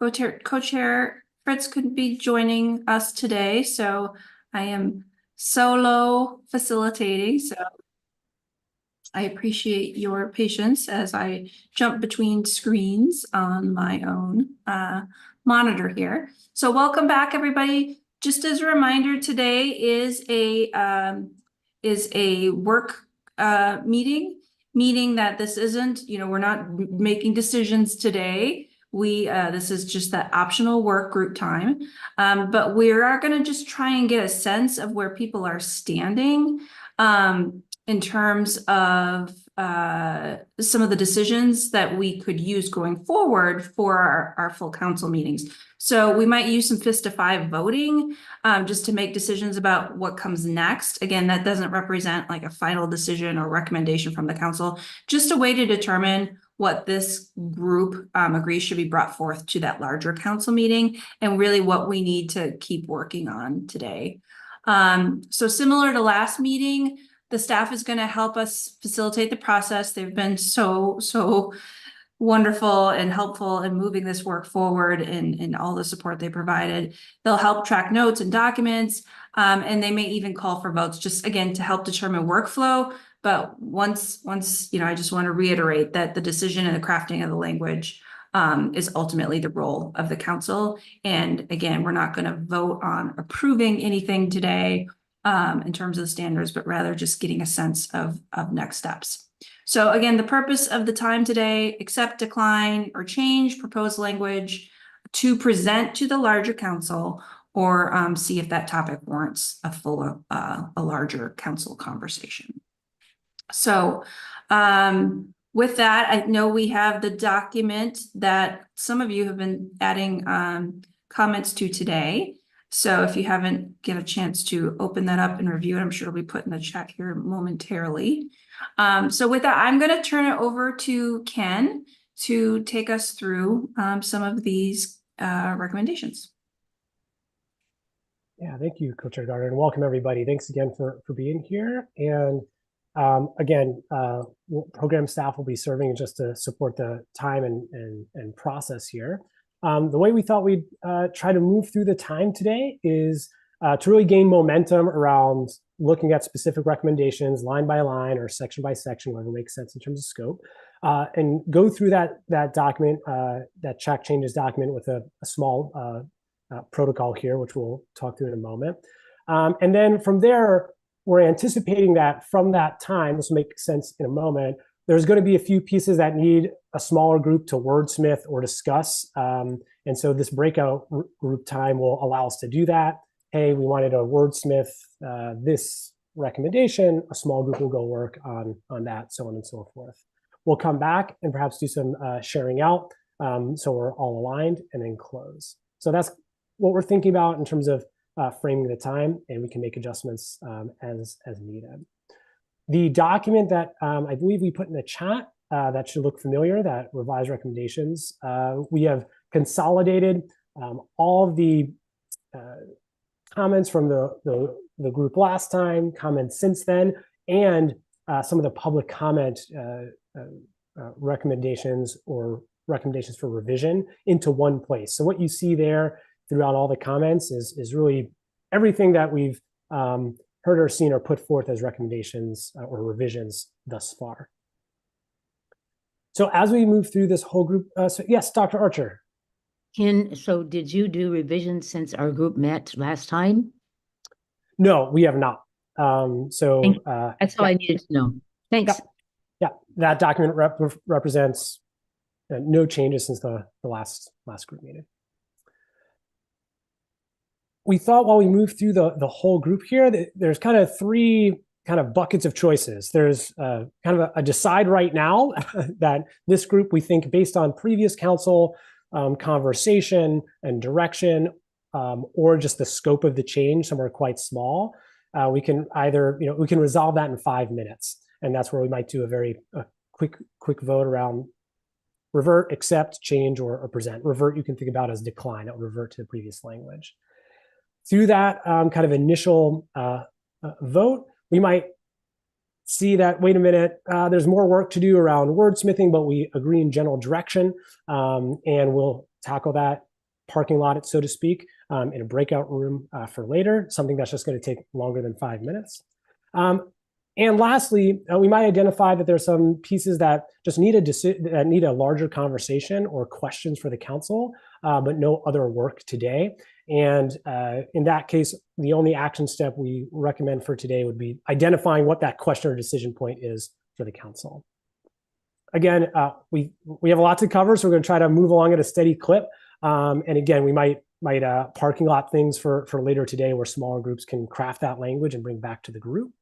Co-chair Fritz couldn't be joining us today, so I am solo facilitating. So I appreciate your patience as I jump between screens on my own monitor here. So welcome back, everybody. Just as a reminder, today is a work meeting that this isn't, we're not making decisions today. This is just that optional work group time. But we are going to just try and get a sense of where people are standing in terms of some of the decisions that we could use going forward for our full council meetings. So we might use some 5 voting just to make decisions about what comes next. Again, that doesn't represent like a final decision or recommendation from the council, just a way to determine what this group agrees should be brought forth to that larger council meeting and really what we need to keep working on today. So similar to last meeting, the staff is going to help us facilitate the process. They've been so wonderful and helpful in moving this work forward and all the support they provided. They'll help track notes and documents, and they may even call for votes, just again to help determine workflow. But once I just want to reiterate that the decision and the crafting of the language is ultimately the role of the council. And again, we're not going to vote on approving anything today in terms of the standards, but rather just getting a sense of next steps. So again, the purpose of the time today: accept, decline, or change proposed language to present to the larger council, or see if that topic warrants a larger council conversation. So with that, I know we have the document that some of you have been adding comments to today. So if you haven't get a chance to open that up and review it, I'm sure it'll be put in the chat here momentarily. So with that, I'm going to turn it over to Ken to take us through some of these recommendations. Yeah, thank you, Co-Chair Gardner, and welcome everybody. Thanks again for being here. And again, program staff will be serving just to support the time and process here. The way we thought we'd try to move through the time today is to really gain momentum around looking at specific recommendations line by line or section by section, whatever makes sense in terms of scope, and go through that document, that track changes document with a small protocol here, which we'll talk through in a moment. And then from there, we're anticipating that from that time, this will make sense in a moment, there's going to be a few pieces that need a smaller group to wordsmith or discuss. And so this breakout group time will allow us to do that. Hey, we wanted to wordsmith this recommendation. A small group will go work on that, so on and so forth. We'll come back and perhaps do some sharing out so we're all aligned, and then close. So that's what we're thinking about in terms of framing the time, and we can make adjustments as needed. The document that I believe we put in the chat that should look familiar, that revised recommendations, we have consolidated all of the comments from the group last time, comments since then, and some of the public comment recommendations or recommendations for revision into one place. So what you see there throughout all the comments is really everything that we've heard or seen or put forth as recommendations or revisions thus far. So as we move through this whole group, so yes, Dr. Archer. Ken, so did you do revisions since our group met last time? No, we have not. That's all I needed to know. Thanks. Yeah, that document represents no changes since the last group meeting. We thought while we move through the whole group here, that there's kind of 3 kind of buckets of choices. There's kind of a decide right now that this group, we think based on previous council conversation and direction, or just the scope of the change, somewhere quite small, we can either, we can resolve that in 5 minutes. And that's where we might do a very quick vote around revert, accept, change, or present. Revert you can think about as decline. It will revert to the previous language. Through that kind of initial vote, we might see that, wait a minute, there's more work to do around wordsmithing, but we agree in general direction, and we'll tackle that parking lot, so to speak, in a breakout room for later, something that's just going to take longer than 5 minutes. And lastly, we might identify that there's some pieces that just need a larger conversation or questions for the council, but no other work today. And in that case, the only action step we recommend for today would be identifying what that question or decision point is for the council. Again, we have a lot to cover, so we're going to try to move along at a steady clip. And again, we might parking lot things for later today, where smaller groups can craft that language and bring back to the group.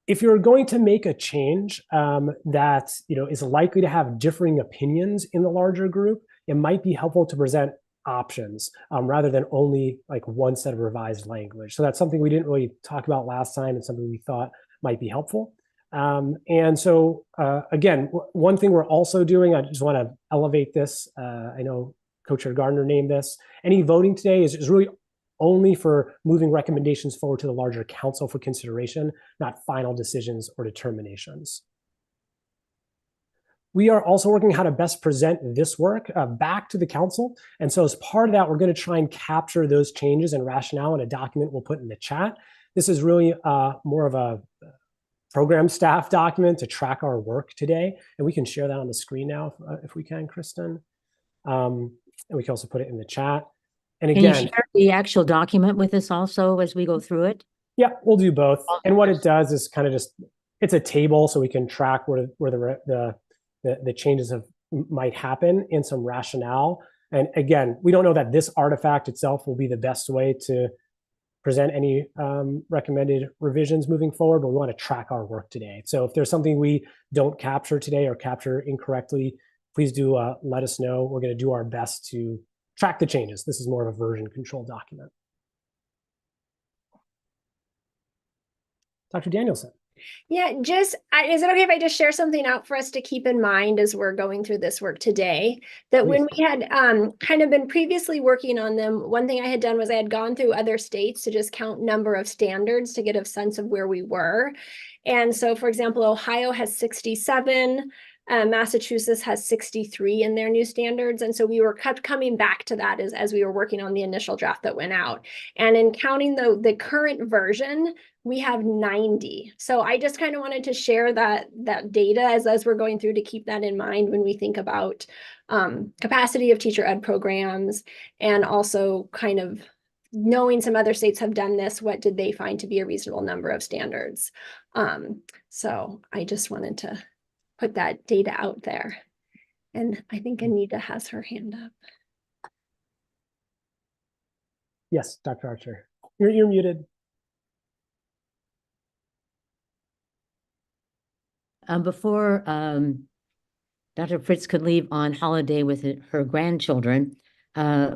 If you're going to make a change that is likely to have differing opinions in the larger group, it might be helpful to present options rather than only like one set of revised language. So that's something we didn't really talk about last time, and something we thought might be helpful. And so again, one thing we're also doing, I just want to elevate this. I know Co-Chair Gardner named this. Any voting today is really only for moving recommendations forward to the larger council for consideration, not final decisions or determinations. We are also working how to best present this work back to the council. And so as part of that, we're going to try and capture those changes and rationale in a document we'll put in the chat. This is really more of a program staff document to track our work today. And we can share that on the screen now if we can, Kristen. And we can also put it in the chat. And again, can you share the actual document with us also as we go through it? Yeah, we'll do both. And what it does is kind of just, it's a table so we can track where the changes might happen in some rationale. And again, we don't know that this artifact itself will be the best way to present any recommended revisions moving forward, but we want to track our work today. So if there's something we don't capture today or capture incorrectly, please do let us know. We're going to do our best to track the changes. This is more of a version control document. Dr. Danielson. Yeah, is it okay if I just share something out for us to keep in mind as we're going through this work today? That Please. When we had kind of been previously working on them, one thing I had done was I had gone through other states to just count number of standards to get a sense of where we were. And so, for example, Ohio has 67. Massachusetts has 63 in their new standards. And so we were kept coming back to that as we were working on the initial draft that went out. And in counting the current version, we have 90. So I just kind of wanted to share that data as we're going through, to keep that in mind when we think about capacity of teacher ed programs, and also kind of knowing some other states have done this, what did they find to be a reasonable number of standards? So I just wanted to put that data out there. And I think Anita has her hand up. Yes, Dr. Archer, you're muted. Before Dr. Fritz could leave on holiday with her grandchildren,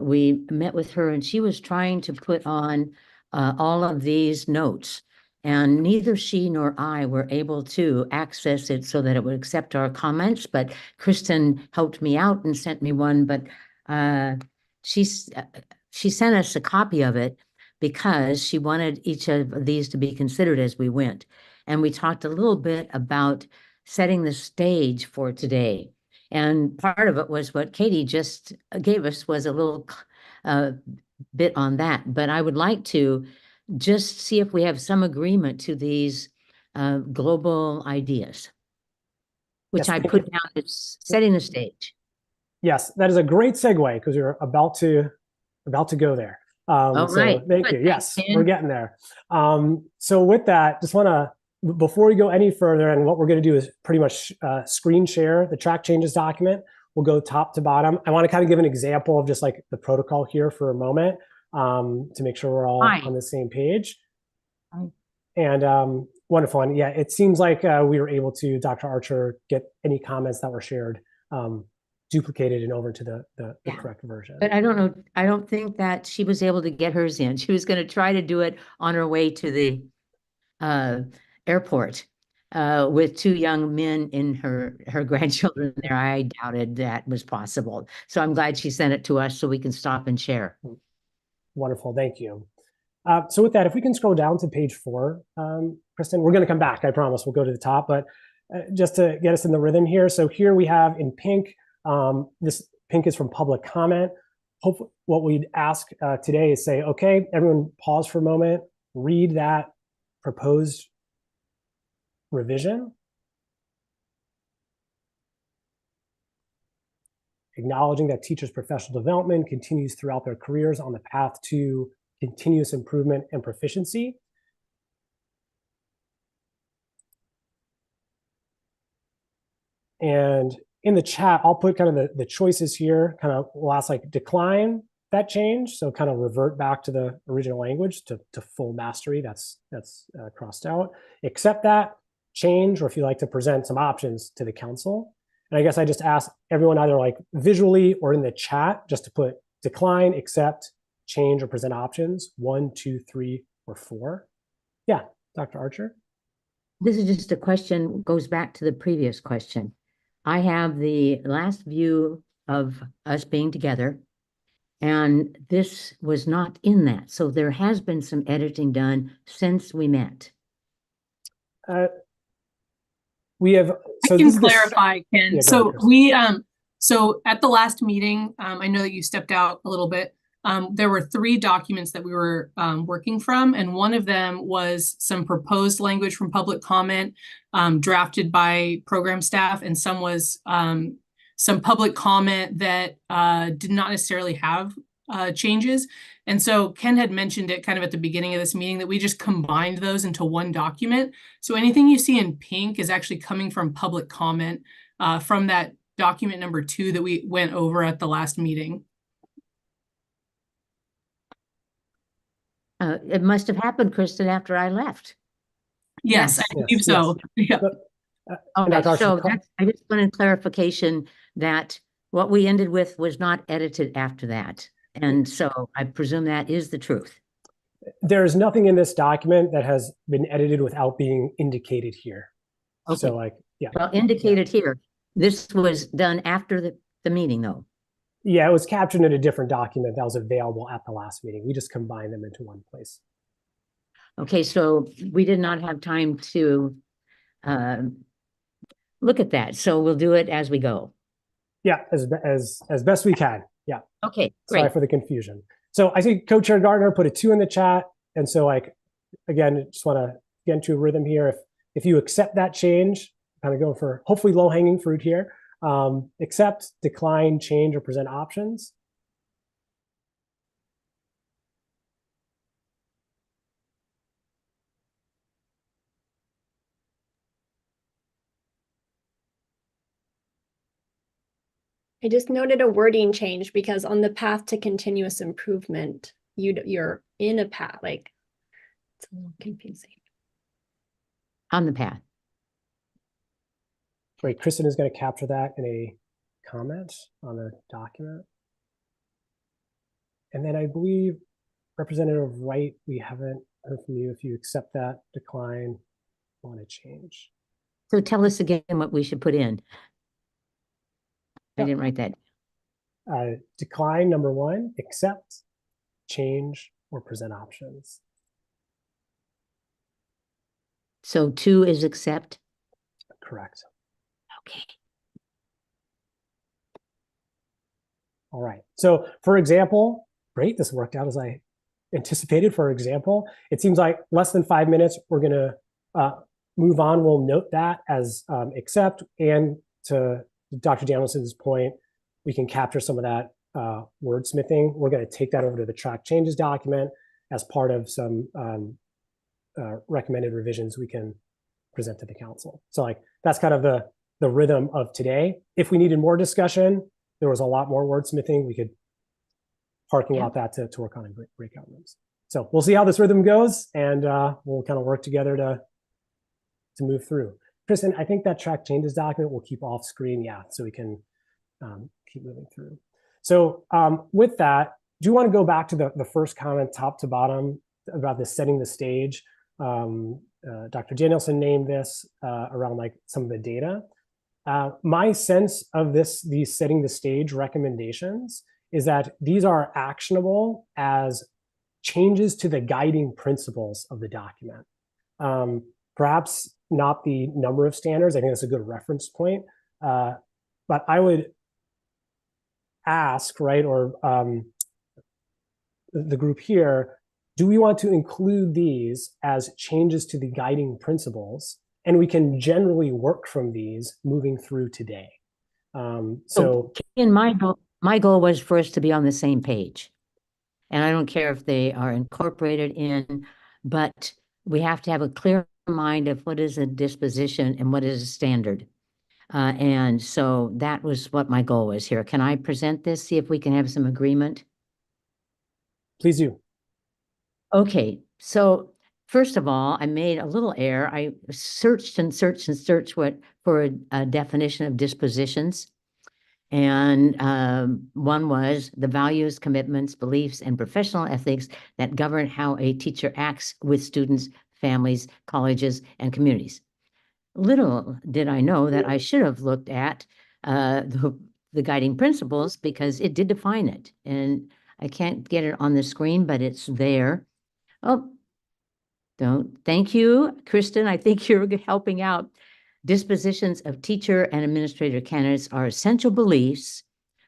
we met with her, and she was trying to put on all of these notes. And neither she nor I were able to access it so that it would accept our comments, but Kristen helped me out and sent me one. But she sent us a copy of it because she wanted each of these to be considered as we went. And we talked a little bit about setting the stage for today. And part of it was what Katie just gave us, was a little bit on that. But I would like to just see if we have some agreement to these global ideas, which I put down as setting the stage. Yes, that is a great segue, because we're about to go there. All right. Thank you. Yes, we're getting there. So with that, just want to, before we go any further, and what we're going to do is pretty much screen share the track changes document. We'll go top to bottom. I want to kind of give an example of just like the protocol here for a moment, to make sure we're all on the same page. And wonderful. And yeah, it seems like we were able to, Dr. Archer, get any comments that were shared duplicated and over to the correct version. But I don't know. I don't think that she was able to get hers in. She was going to try to do it on her way to the airport with two young men in her grandchildren there. I doubted that was possible. So I'm glad she sent it to us so we can stop and share. Wonderful. Thank you. So with that, if we can scroll down to page 4, Kristen, we're going to come back. I promise we'll go to the top, but just to get us in the rhythm here. So here we have in pink This pink is from public comment. Hope what we'd ask today is say, okay, everyone pause for a moment, read that proposed revision, acknowledging that teachers' professional development continues throughout their careers on the path to continuous improvement and proficiency. And in the chat, I'll put kind of the choices here, kind of last like decline that change. So kind of revert back to the original language to full mastery. That's crossed out. Accept that change, or if you like to present some options to the council. And I guess I just ask everyone either like visually or in the chat just to put decline, accept, change, or present options 1, 2, 3, or 4. Yeah, Dr. Archer. This is just a question, goes back to the previous question. I have the last view of us being together, and this was not in that. So there has been some editing done since we met. We have. So I can clarify, Ken. Yeah, So ahead, we so at the last meeting, I know that you stepped out a little bit. There were 3 documents that we were working from, and one of them was some proposed language from public comment drafted by program staff, and some was some public comment that did not necessarily have changes. And so Ken had mentioned it kind of at the beginning of this meeting that we just combined those into one document. So anything you see in pink is actually coming from public comment from that document number 2 that we went over at the last meeting. It must have happened, Kristen, after I left. Yes, I believe so. Yeah. All right, so I just wanted clarification that what we ended with was not edited after that. And so I presume that is the truth. There's nothing in this document that has been edited without being indicated here. Okay. So like, yeah. Well, indicated here. This was done after the meeting, though. Yeah, it was captured in a different document that was available at the last meeting. We just combined them into one place. Okay, so we did not have time to look at that. So we'll do it as we go. Yeah, as best we can. Yeah. Okay, great. Sorry for the confusion. So I see Co-Chair Gardner put a 2 in the chat. And so like, again, just want to get into a rhythm here. If you accept that change, kind of go for hopefully low-hanging fruit here. Accept, decline, change, or present options. I just noted a wording change because on the path to continuous improvement, you're in a path, like it's a little confusing. On the path. Great, Kristen is going to capture that in a comment on the document. And then I believe Representative Wright, we haven't heard from you. If you accept that, decline, want to change. So tell us again what we should put in. I Yeah. didn't write that. Decline, number 1, accept, change, or present options. So 2 is accept. Correct. Okay. All right. So for example, great, this worked out as I anticipated. For example, it seems like less than 5 minutes, we're going to move on. We'll note that as accept, and to Dr. Danielson's point, we can capture some of that wordsmithing. We're going to take that over to the track changes document as part of some recommended revisions we can present to the council. So like that's kind of the rhythm of today. If we needed more discussion, there was a lot more wordsmithing. We could parking lot that to work on in breakout rooms. So we'll see how this rhythm goes, and we'll kind of work together to move through. Kristen, I think that track changes document will keep off screen, yeah, so we can keep moving through. So with that, do you want to go back to the first comment, top to bottom, about this setting the stage? Dr. Danielson named this around like some of the data. My sense of these setting the stage recommendations is that these are actionable as changes to the guiding principles of the document. Perhaps not the number of standards. I think that's a good reference point. But I would ask, right, or the group here, do we want to include these as changes to the guiding principles? And we can generally work from these moving through today. So in my goal was for us to be on the same page. And I don't care if they are incorporated in, but we have to have a clear mind of what is a disposition and what is a standard. And so that was what my goal was here. Can I present this, see if we can have some agreement? please do. Okay, so first of all, I made a little error. I searched and searched and searched for a definition of dispositions. And one was the values, commitments, beliefs, and professional ethics that govern how a teacher acts with students, families, colleges, and communities. Little did I know that I should have looked at the guiding principles, because it did define it. And I can't get it on the screen, but it's there. Oh, thank you, Kristen. I think you're helping out. Dispositions of teacher and administrator candidates are essential beliefs,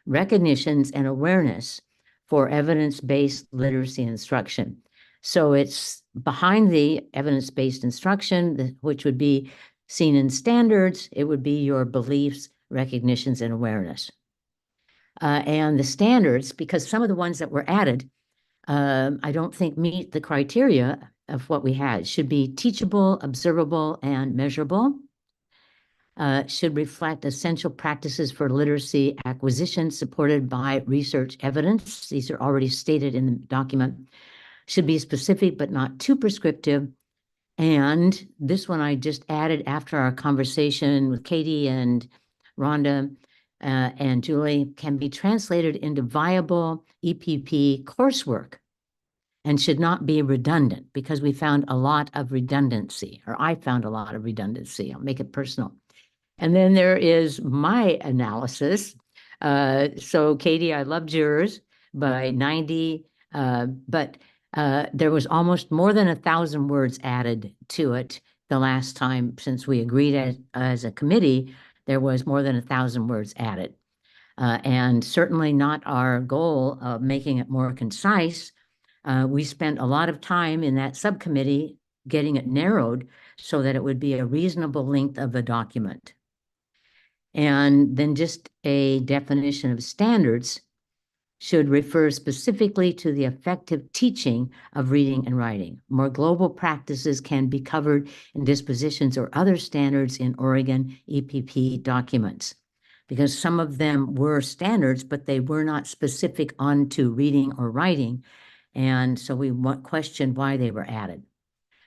recognitions, and awareness for evidence-based literacy instruction. So it's behind the evidence-based instruction, which would be seen in standards. It would be your beliefs, recognitions, and awareness. And the standards, because some of the ones that were added, I don't think meet the criteria of what we had. Should be teachable, observable, and measurable. Should reflect essential practices for literacy acquisition supported by research evidence. These are already stated in the document. Should be specific but not too prescriptive. And this one I just added after our conversation with Katie and Rhonda and Julie, can be translated into viable EPP coursework and should not be redundant, because we found a lot of redundancy, or I found a lot of redundancy. I'll make it personal. And then there is my analysis. So Katie, I loved yours by 90, but there was almost more than 1,000 words added to it the last time since we agreed as a committee. There was more than 1,000 words added. And certainly not our goal of making it more concise. We spent a lot of time in that subcommittee getting it narrowed so that it would be a reasonable length of a document. And then just a definition of standards should refer specifically to the effective teaching of reading and writing. More global practices can be covered in dispositions or other standards in Oregon EPP documents, because some of them were standards, but they were not specific onto reading or writing. And so we questioned why they were added.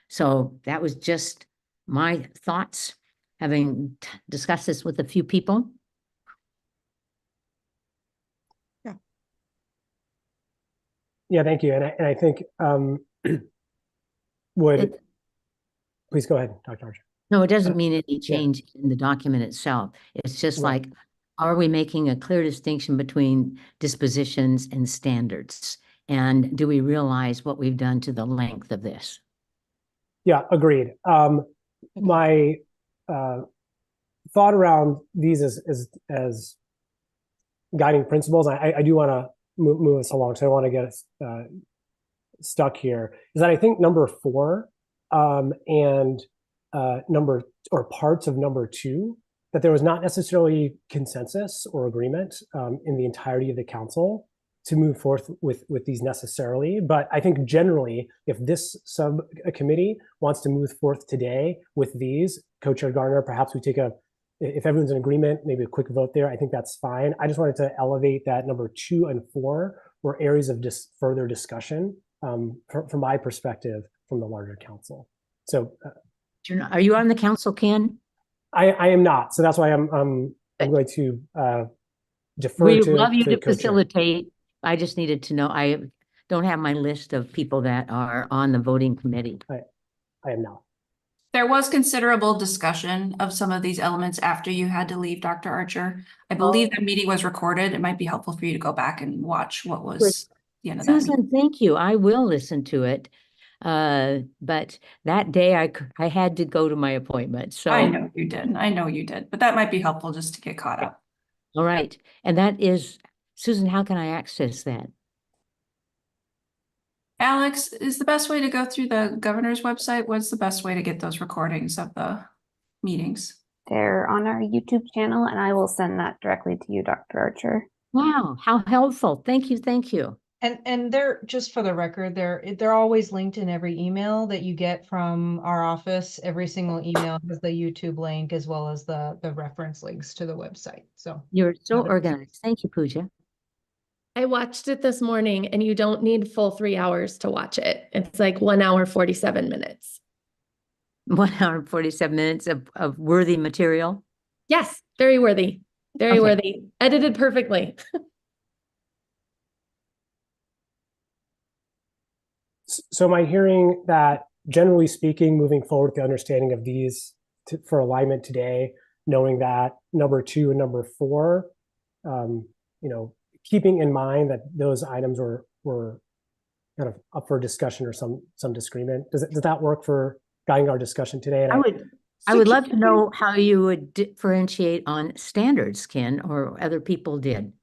So that was just my thoughts, having discussed this with a few people. Yeah, thank you. And I think please go ahead, Dr. Archer. No, it doesn't mean any change in the document itself. It's just Right. like, are we making a clear distinction between dispositions and standards? And do we realize what we've done to the length of this? Yeah, agreed. My thought around these as guiding principles, I do want to move us along, so I want to get us stuck here, is that I think number 4 and parts of number 2, that there was not necessarily consensus or agreement in the entirety of the council to move forth with these necessarily. But I think generally, if this subcommittee wants to move forth today with these, Co-Chair Garner, perhaps we take if everyone's in agreement, maybe a quick vote there. I think that's fine. I just wanted to elevate that number 2 and 4 were areas of further discussion from my perspective from the larger council. So are you on the council, Ken? I am not. So that's why I'm going to defer we to love you to Co-Chair. facilitate. I just needed to know. I don't have my list of people that are on the voting committee. I am not. There was considerable discussion of some of these elements after you had to leave, Dr. Archer. I believe that meeting was recorded. It might be helpful for you to go back and watch what was the end of that meeting. Susan, thank you. I will listen to it. But that day I had to go to my appointment. So I know you did. I know you did. But that might be helpful just to get caught up. All right. And that is Susan, how can I access that? Alex, is the best way to go through the governor's website? What's the best way to get those recordings of the meetings? They're on our YouTube channel, and I will send that directly to you, Dr. Archer. Wow, how helpful. Thank you, thank you. And they're, just for the record, they're always linked in every email that you get from our office. Every single email has the YouTube link as well as the reference links to the website. So You're so Another- organized. Thank you, Pooja. I watched it this morning and you don't need full 3 hours to watch it. It's like 1 hour, 47 minutes. 1 hour and 47 minutes of worthy material. Yes, very worthy, very Okay. worthy, edited perfectly. So am I hearing that, generally speaking, moving forward with the understanding of these for alignment today, knowing that number 2 and number 4, keeping in mind that those items were kind of up for discussion or some disagreement. Does that work for guiding our discussion today? And I would love to know how you would differentiate on standards, Ken, or other people did.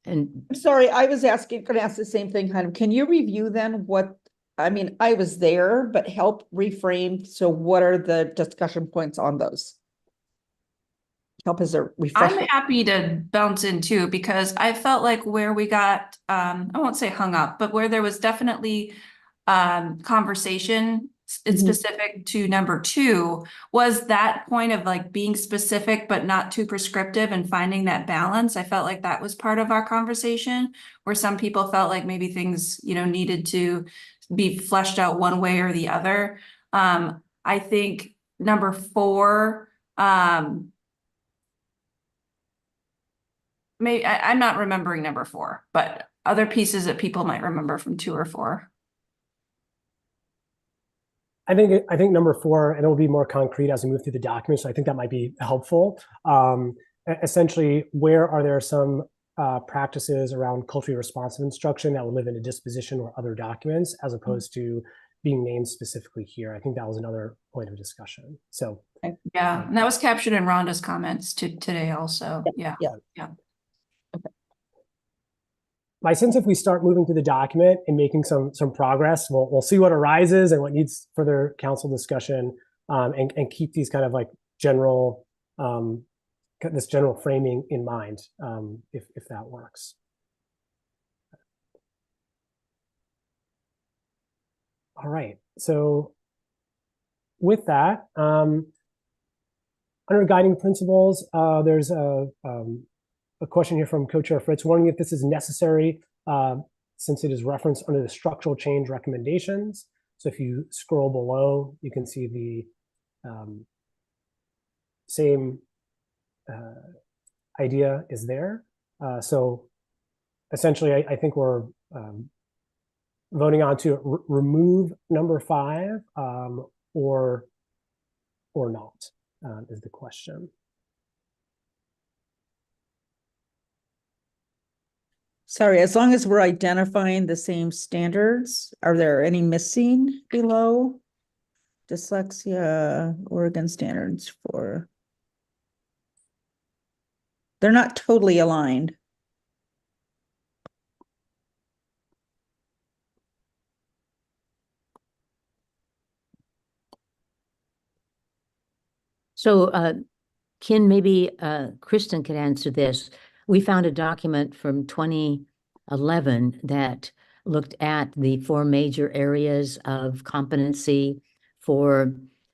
And I'm sorry, I was gonna ask the same thing, kind of, can you review then I mean, I was there, but help reframe, so what are the discussion points on those? Help as a refresher. I'm happy to bounce in too, because I felt like where we got, I won't say hung up, but where there was definitely conversation specific to number 2 was that point of like being specific, but not too prescriptive and finding that balance. I felt like that was part of our conversation, where some people felt like maybe things, needed to be fleshed out one way or the other. I think number 4, maybe I'm not remembering number 4, but other pieces that people might remember from 2 or 4. I think number 4, and it will be more concrete as we move through the document. So I think that might be helpful. Essentially, where are there some practices around culturally responsive instruction that would live in a disposition or other documents, as opposed to being named specifically here? I think that was another point of discussion. So yeah, and that was captured in Rhonda's comments today also. Yeah. My sense, if we start moving through the document and making some progress, we'll see what arises and what needs further council discussion, and keep these kind of like general this general framing in mind, if that works. All right. So with that, under guiding principles, there's a question here from Co-Chair Fritz, wondering if this is necessary, since it is referenced under the structural change recommendations. So if you scroll below, you can see the same idea is there. So essentially, I think we're voting on to remove number 5, or not, is the question. Sorry, as long as we're identifying the same standards, are there any missing below? Dyslexia, Oregon standards for. They're not totally aligned. so, Ken, maybe Kristen could answer this. We found a document from 2011 that looked at the 4 major areas of competency for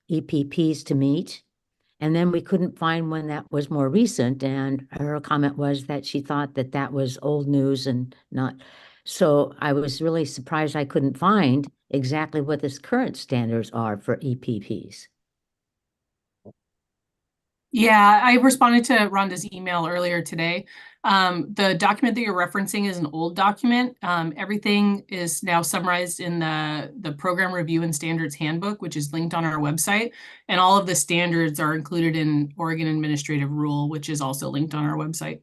EPPs to meet. And then we couldn't find one that was more recent. And her comment was that she thought that that was old news and not. So I was really surprised I couldn't find exactly what the current standards are for EPPs. Yeah, I responded to Rhonda's email earlier today. The document that you're referencing is an old document. Everything is now summarized in the Program Review and Standards Handbook, which is linked on our website. And all of the standards are included in Oregon Administrative Rule, which is also linked on our website.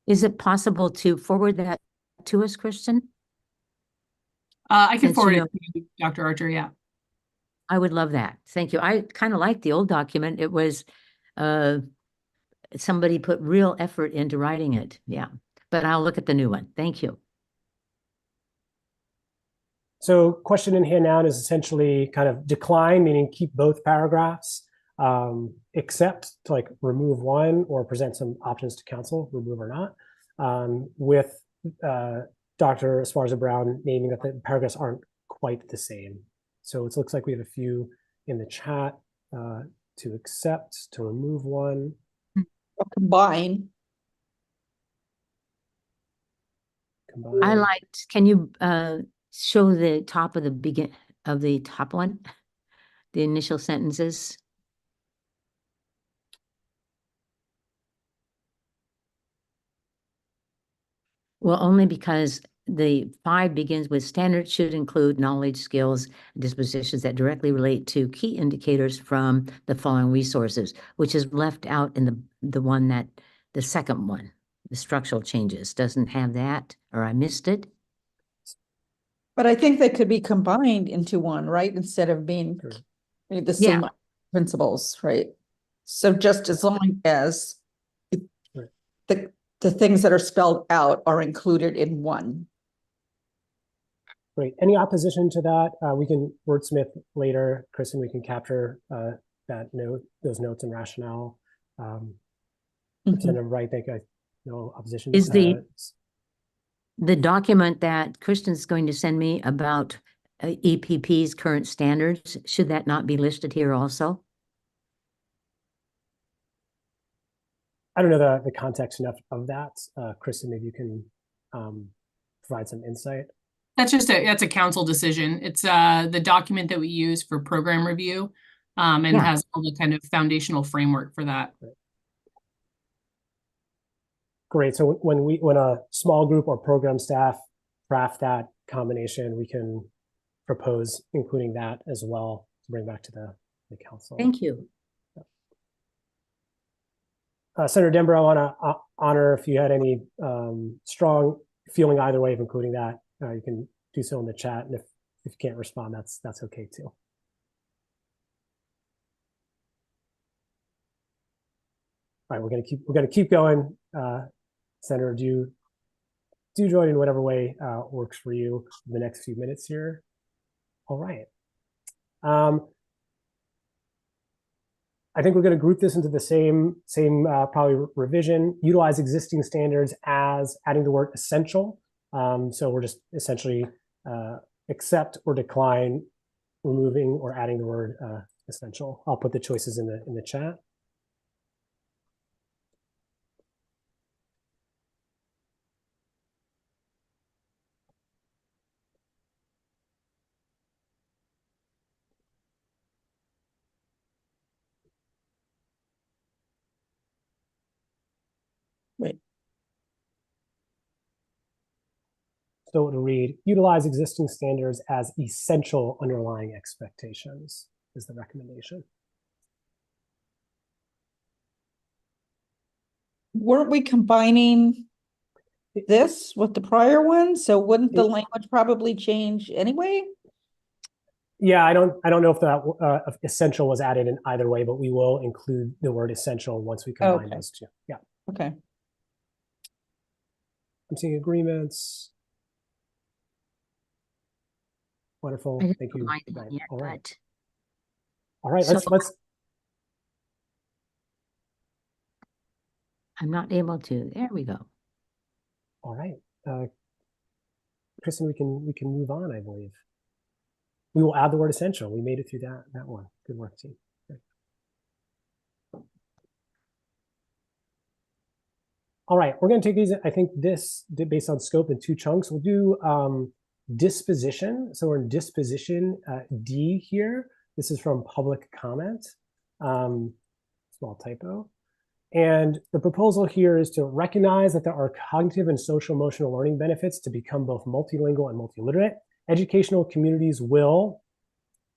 Is it possible to forward that to us, Kristen? I can Since forward you it to you, Dr. Archer, yeah. I would love that. Thank you. I kind of like the old document. It was somebody put real effort into writing it. Yeah. but I'll look at the new one. Thank you. So question in hand now is essentially kind of decline, meaning keep both paragraphs, except to like remove one or present some options to council, remove or not, with Dr. Esparza Brown naming that the paragraphs aren't quite the same. So it looks like we have a few in the chat to accept, to remove one. Or combine. Combine. I liked, can you show the top of the top one? The initial sentences? Well, only because the 5 begins with standards should include knowledge, skills, and dispositions that directly relate to key indicators from the following resources, which is left out in the second one, the structural changes, doesn't have that, or I missed it. But I think they could be combined into one, right? Instead of being the same principles, right? So just as long as the things that are spelled out are included in one. Great. Any opposition to that? We can wordsmith later, Kristen. We can capture those notes and rationale. Representative Wright, thank you. No opposition. Is the document that Kristen's going to send me about EPP's current standards, should that not be listed here also? I don't know the context enough of that. Kristen, maybe you can provide some insight. That's a council decision. It's the document that we use for program review, and has all the kind of foundational framework for that. Great. So when a small group or program staff craft that combination, we can propose including that as well to bring back to the council. Thank you. Senator Denver, I want to honor if you had any strong feeling either way of including that. You can do so in the chat, and if you can't respond, that's okay too. All right, we're gonna keep going. Senator, do join in whatever way works for you in the next few minutes here. All right. I think we're going to group this into the same probably revision. Utilize existing standards as adding the word essential. So we're just essentially accept or decline removing or adding the word essential. I'll put the choices in the chat. Right. So it'll read, utilize existing standards as essential underlying expectations is the recommendation. Weren't we combining this with the prior one? So wouldn't the language probably change anyway? Yeah, I don't know if that essential was added in either way, but we will include the word essential once we combine those two. Yeah. Okay. I'm seeing agreements. Wonderful. Thank you. Yet, all right. All right. Let's. I'm not able to. There we go. All right, Kristen, we can move on. I believe we will add the word essential. We made it through that one. Good work, team. Great. All right, we're going to take these. I think this based on scope in 2 chunks. We'll do disposition. So we're in disposition D here. This is from public comment. Small typo. And the proposal here is to recognize that there are cognitive and social emotional learning benefits to become both multilingual and multiliterate. Educational communities will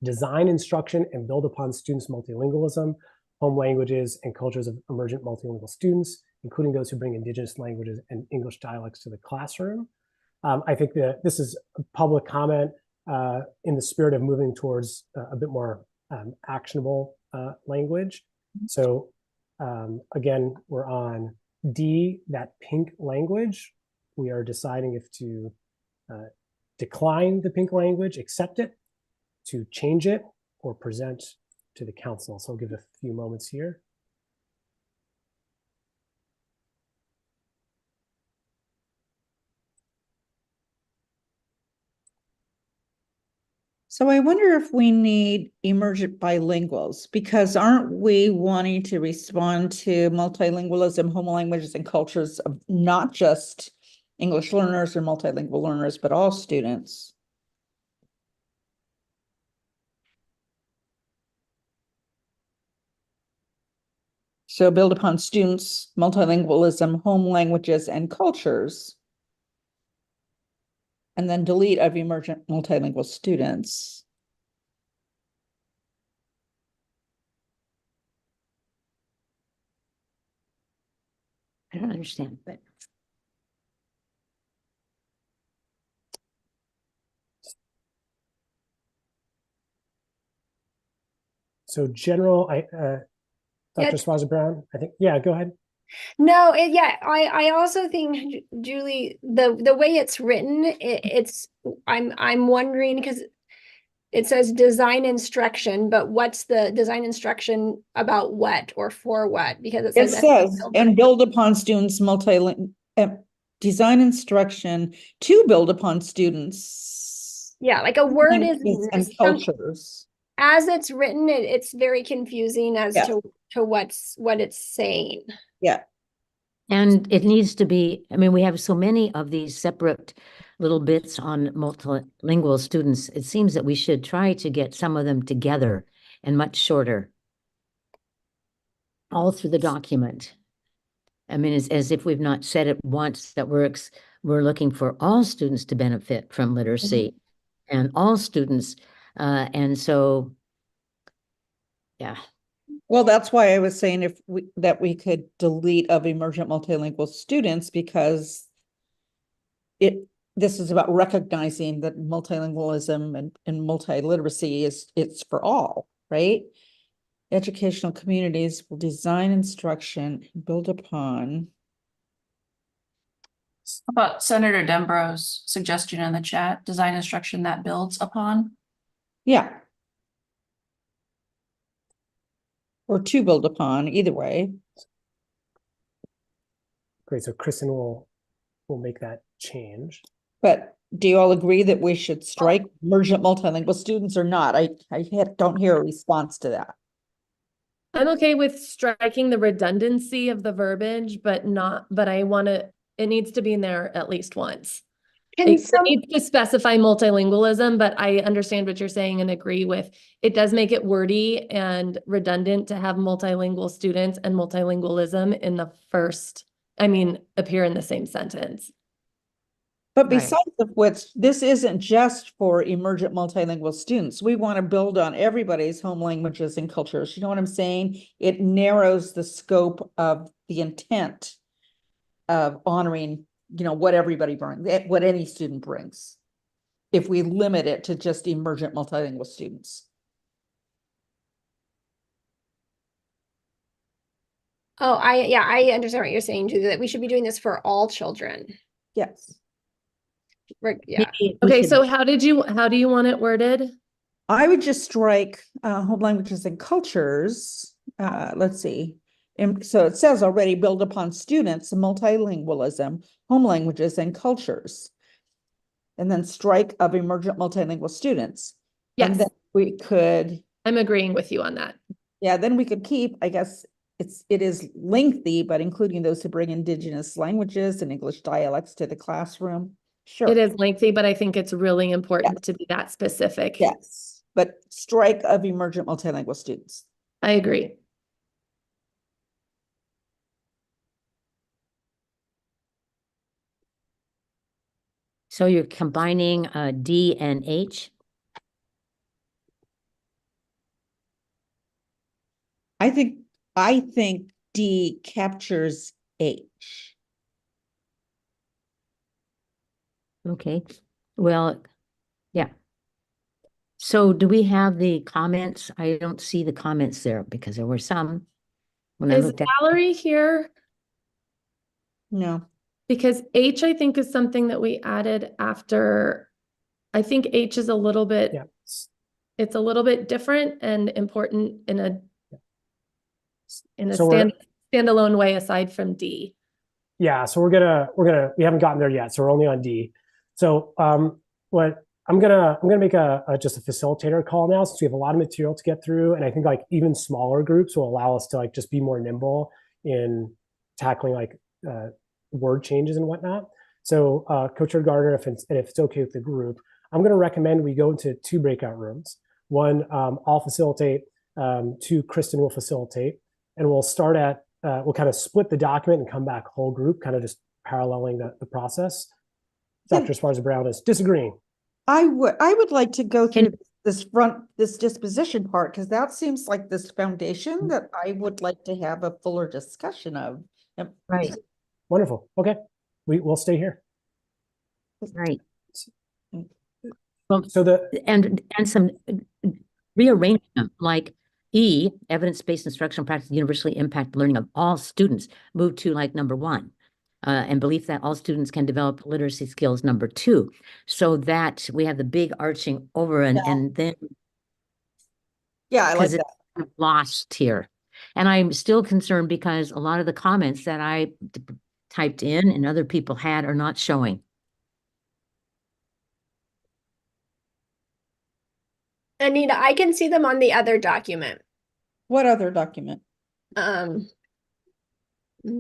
design instruction and build upon students' multilingualism, home languages, and cultures of emergent multilingual students, including those who bring indigenous languages and English dialects to the classroom. I think that this is a public comment in the spirit of moving towards a bit more actionable language. So again, we're on D, that pink language. we are deciding if to decline the pink language, accept it, to change it, or present to the council. So I'll give a few moments here. So I wonder if we need emergent bilinguals, because aren't we wanting to respond to multilingualism, home languages, and cultures of not just English learners or multilingual learners, but all students? So build upon students, multilingualism, home languages, and cultures. And then delete of emergent multilingual students. I don't understand, but So general, Dr. Yeah. Swaza Brown, I think, yeah, go ahead. No, yeah, I also think, Julie, the way it's written, I'm wondering, because it says design instruction, but what's the design instruction about what or for what? Because it It says says, and build upon students design instruction to build upon students. yeah, like a word is languages and cultures. as it's written, it's very confusing as Yeah. to what it's saying. Yeah. and it needs to be, I mean, we have so many of these separate little bits on multilingual students. It seems that we should try to get some of them together and much shorter, all through the document. I mean, it's as if we've not said it once that we're looking for all students to benefit from literacy and all students. And so, yeah. Well, that's why I was saying if we could delete of emergent multilingual students, because this is about recognizing that multilingualism and multiliteracy it's for all, right? Educational communities will design instruction and build upon. How about Senator Dembro's suggestion in the chat, design instruction that builds upon? Yeah. Or to build upon, either way. Great, so Kristen will make that change. But do you all agree that we should strike emergent multilingual students or not? I don't hear a response to that. I'm okay with striking the redundancy of the verbiage, but it needs to be in there at least once. It needs to specify multilingualism, but I understand what you're saying and agree with. It does make it wordy and redundant to have multilingual students and multilingualism in the appear in the same sentence. But besides of which, this isn't just for emergent multilingual students. We want to build on everybody's home languages and cultures. You know what I'm saying? It narrows the scope of the intent of honoring, what everybody brings, what any student brings, if we limit it to just emergent multilingual students. Oh, I understand what you're saying too, that we should be doing this for all children. Yes. Yeah. Okay, so how do you want it worded? I would just strike home languages and cultures. Let's see. And so it says already build upon students, multilingualism, home languages and cultures. And then strike of emergent multilingual students. Yes. And then we could. I'm agreeing with you on that. Yeah, then we could keep, I guess it is lengthy, but including those who bring indigenous languages and English dialects to the classroom. Sure. It is lengthy, but I think it's really important to be that specific. Yes, but strike of emergent multilingual students. I agree. So you're combining D and H? I think D captures H. Okay, well, yeah. So do we have the comments? I don't see the comments there because there were some when I Is looked at. Valerie here? No. Because H, I think, is something that we added after, I think H is a little bit, Yeah. it's a little bit different and important in a So we're- standalone way aside from D. Yeah, so we haven't gotten there yet, so we're only on D. So what I'm gonna make just a facilitator call now, since we have a lot of material to get through, and I think like even smaller groups will allow us to like just be more nimble in tackling like word changes and whatnot. So Co-Chair Gardner, if it's okay with the group, I'm gonna recommend we go into 2 breakout rooms. One, I'll facilitate, 2, Kristen will facilitate, and we'll start at we'll kind of split the document and come back whole group, kind of just paralleling the process. Dr. Esparza-Brown is disagreeing. I would like to go Can- through this disposition part, because that seems like this foundation that I would like to have a fuller discussion of. Yep. Right, Wonderful. Okay, we'll stay here. right. Well, So and some rearrangement, like E, evidence-based instructional practice universally impact learning of all students, move to like number 1. And belief that all students can develop literacy skills, number 2, so that we have the big arching over and then Yeah, I like because that. it's lost here. And I'm still concerned because a lot of the comments that I typed in and other people had are not showing. Anita, I can see them on the other document. What other document? Um,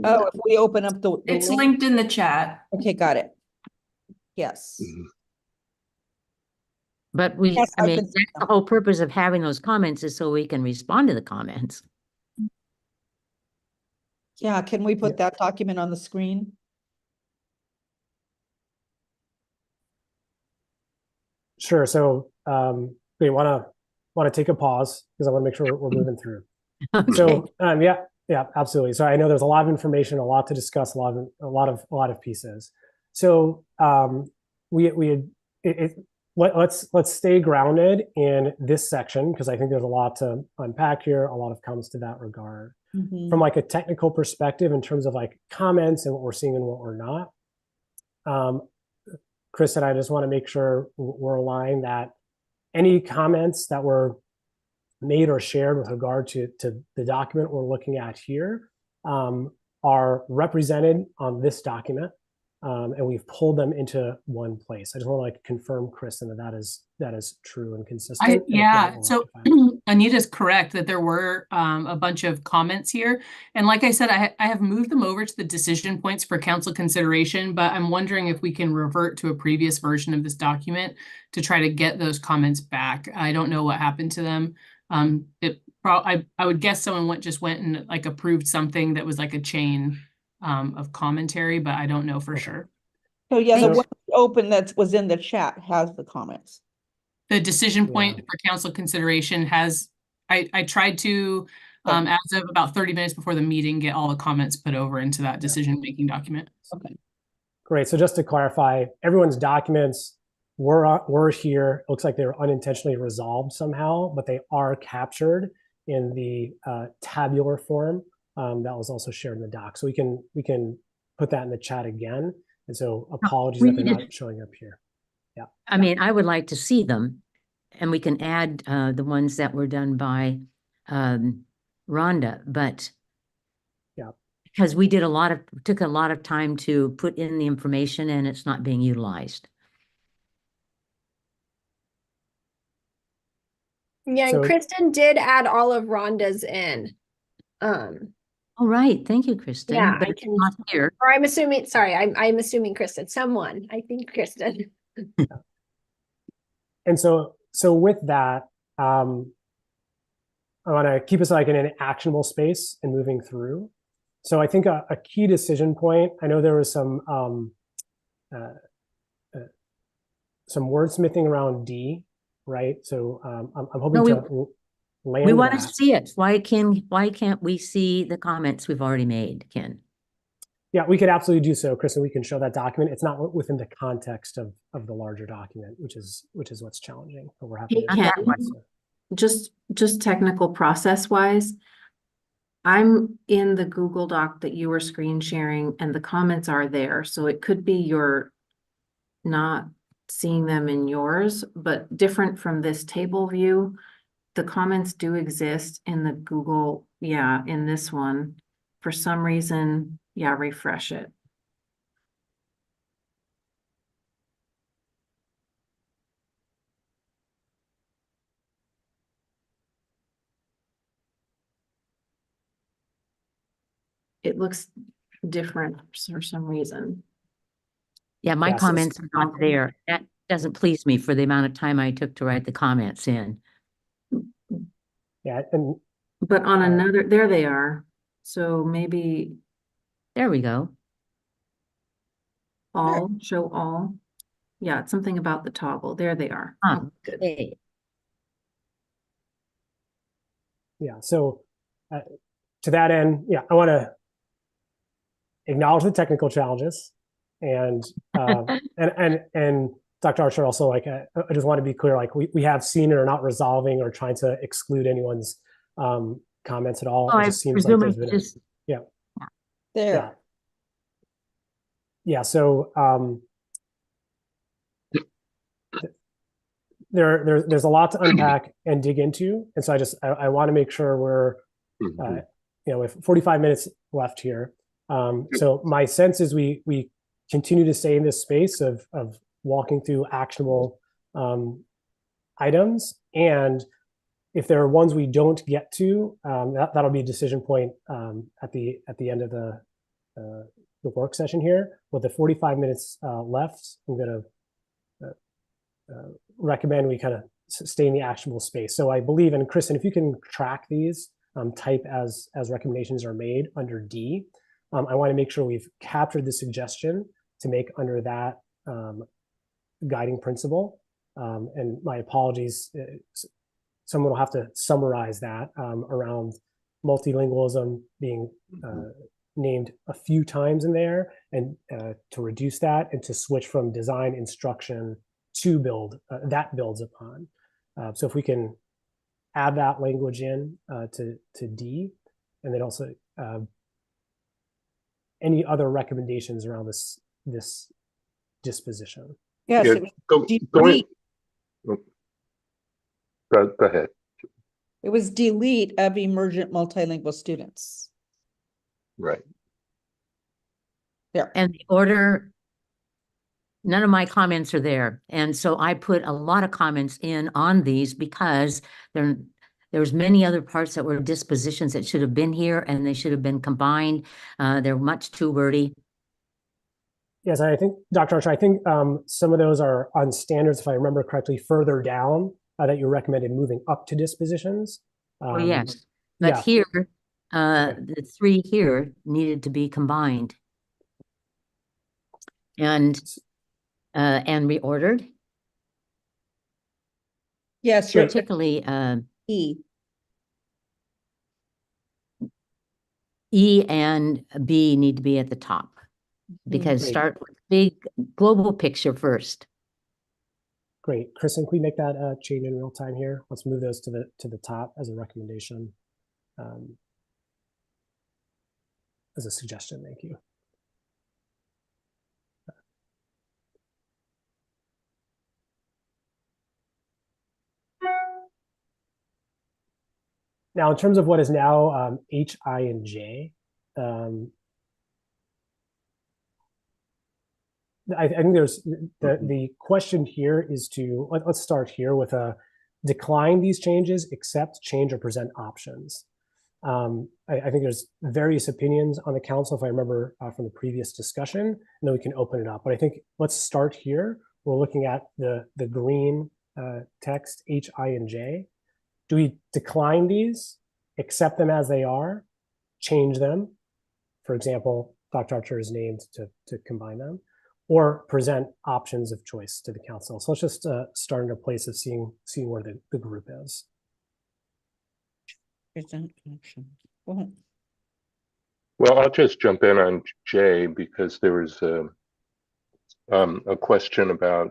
Oh, if we open up the It's link. linked in the chat. Okay, got it. Yes. But we, Yes, I I mean, can that's see the them. whole purpose of having those comments is so we can respond to the comments. Yeah, can we put that document on the screen? sure. So we want to take a pause because I want to make sure we're moving through. Okay. So yeah, absolutely. So I know there's a lot of information, a lot to discuss, a lot of pieces. So let's stay grounded in this section because I think there's a lot to unpack here, a lot of comments to that regard. Mhm. From like a technical perspective in terms of like comments and what we're seeing and what we're not. Chris and I just want to make sure we're aligned that any comments that were made or shared with regard to the document we're looking at here are represented on this document, and we've pulled them into one place. I just want to like confirm, Kristen, that is true and consistent. Yeah, so Anita's correct that there were a bunch of comments here. And like I said, I have moved them over to the decision points for council consideration, but I'm wondering if we can revert to a previous version of this document to try to get those comments back. I don't know what happened to them. I would guess someone just went and like approved something that was like a chain of commentary, but I don't know for sure. So yeah, the So- one open that was in the chat has the comments. The decision point for council consideration has, I tried to, as of about 30 minutes before the meeting, get all the comments put over into that decision-making document. Okay. Great. So just to clarify, everyone's documents were here. It looks like they were unintentionally resolved somehow, but they are captured in the tabular form that was also shared in the doc. So we can put that in the chat again. And so apologies that they're not showing up here. Yeah. I mean, I would like to see them, and we can add the ones that were done by Rhonda, but because we did took a lot of time to put in the information and it's not being utilized. Yeah, So- and Kristen did add all of Rhonda's in. All right, thank you, Kristen. Yeah, But I it's can- not here. Or I'm assuming, sorry, I'm assuming Kristen, someone, I think Kristen. And so with that, I want to keep us like in an actionable space and moving through. So I think a key decision point, I know there was some wordsmithing around D, right? So I'm hoping to land We want to that. see it. Why can't we see the comments we've already made, Ken? Yeah, we could absolutely do so, Chris, and we can show that document. It's not within the context of the larger document, which is what's challenging, but we're happy Hey, to Ken, just technical process wise, I'm in the Google Doc that you were screen sharing and the comments are there. So it could be you're not seeing them in yours, but different from this table view. The comments do exist in the Google, yeah, in this one. For some reason, yeah, refresh it. It looks different for some reason. Yeah, my Yeah, comments are not there. That doesn't please me for the amount of time I took to write the comments in. yeah, and But on another, there they are. So maybe There we go. all, show all. Yeah, it's something about the toggle. There they are. Ah, Oh, good. okay. yeah, so to that end, yeah, I want to acknowledge the technical challenges, and and Dr. Archer also, like, I just want to be clear, like we have seen it or not resolving or trying to exclude anyone's comments at all. Oh, It I just seems like presume there's it's been just yeah. There. Yeah, so there's a lot to unpack and dig into, and so I want to make sure we're with 45 minutes left here. So my sense is we continue to stay in this space of walking through actionable items, and if there are ones we don't get to, that'll be a decision point at the end of the work session here. With the 45 minutes left, I'm going to recommend we kind of stay in the actionable space. So I believe, and Kristen, if you can track these, type as recommendations are made under D. I want to make sure we've captured the suggestion to make under that guiding principle. And my apologies, someone will have to summarize that around multilingualism being named a few times in there, and to reduce that and to switch from design instruction to build, that builds upon. So if we can add that language in to D, and then also any other recommendations around this disposition. Yes, Yeah, it was delete. Go ahead. It was delete of emergent multilingual students. Right. There. and the order. None of my comments are there. And so I put a lot of comments in on these because there's many other parts that were dispositions that should have been here and they should have been combined. They're much too wordy. Yes, I think, Dr. Archer, I think some of those are on standards, if I remember correctly, further down that you recommended moving up to dispositions. Oh, yes. But yeah. here, the three here needed to be combined and reordered. Yes, particularly E. E and B need to be at the top because Great. start with big global picture first. Great. Kristen, can we make that change in real time here? Let's move those to the top as a recommendation, as a suggestion. Thank you. Now, in terms of what is now H, I, and J, I think there's the question here is to let's start here with a decline these changes, accept, change, or present options. I think there's various opinions on the council, if I remember from the previous discussion, and then we can open it up. But I think let's start here. We're looking at the green text H, I, and J. Do we decline these, accept them as they are, change them? For example, Dr. Archer is named to combine them, or present options of choice to the council. So let's just start in a place of seeing where the group is. Present option. Well, I'll just jump in on J because there was a question about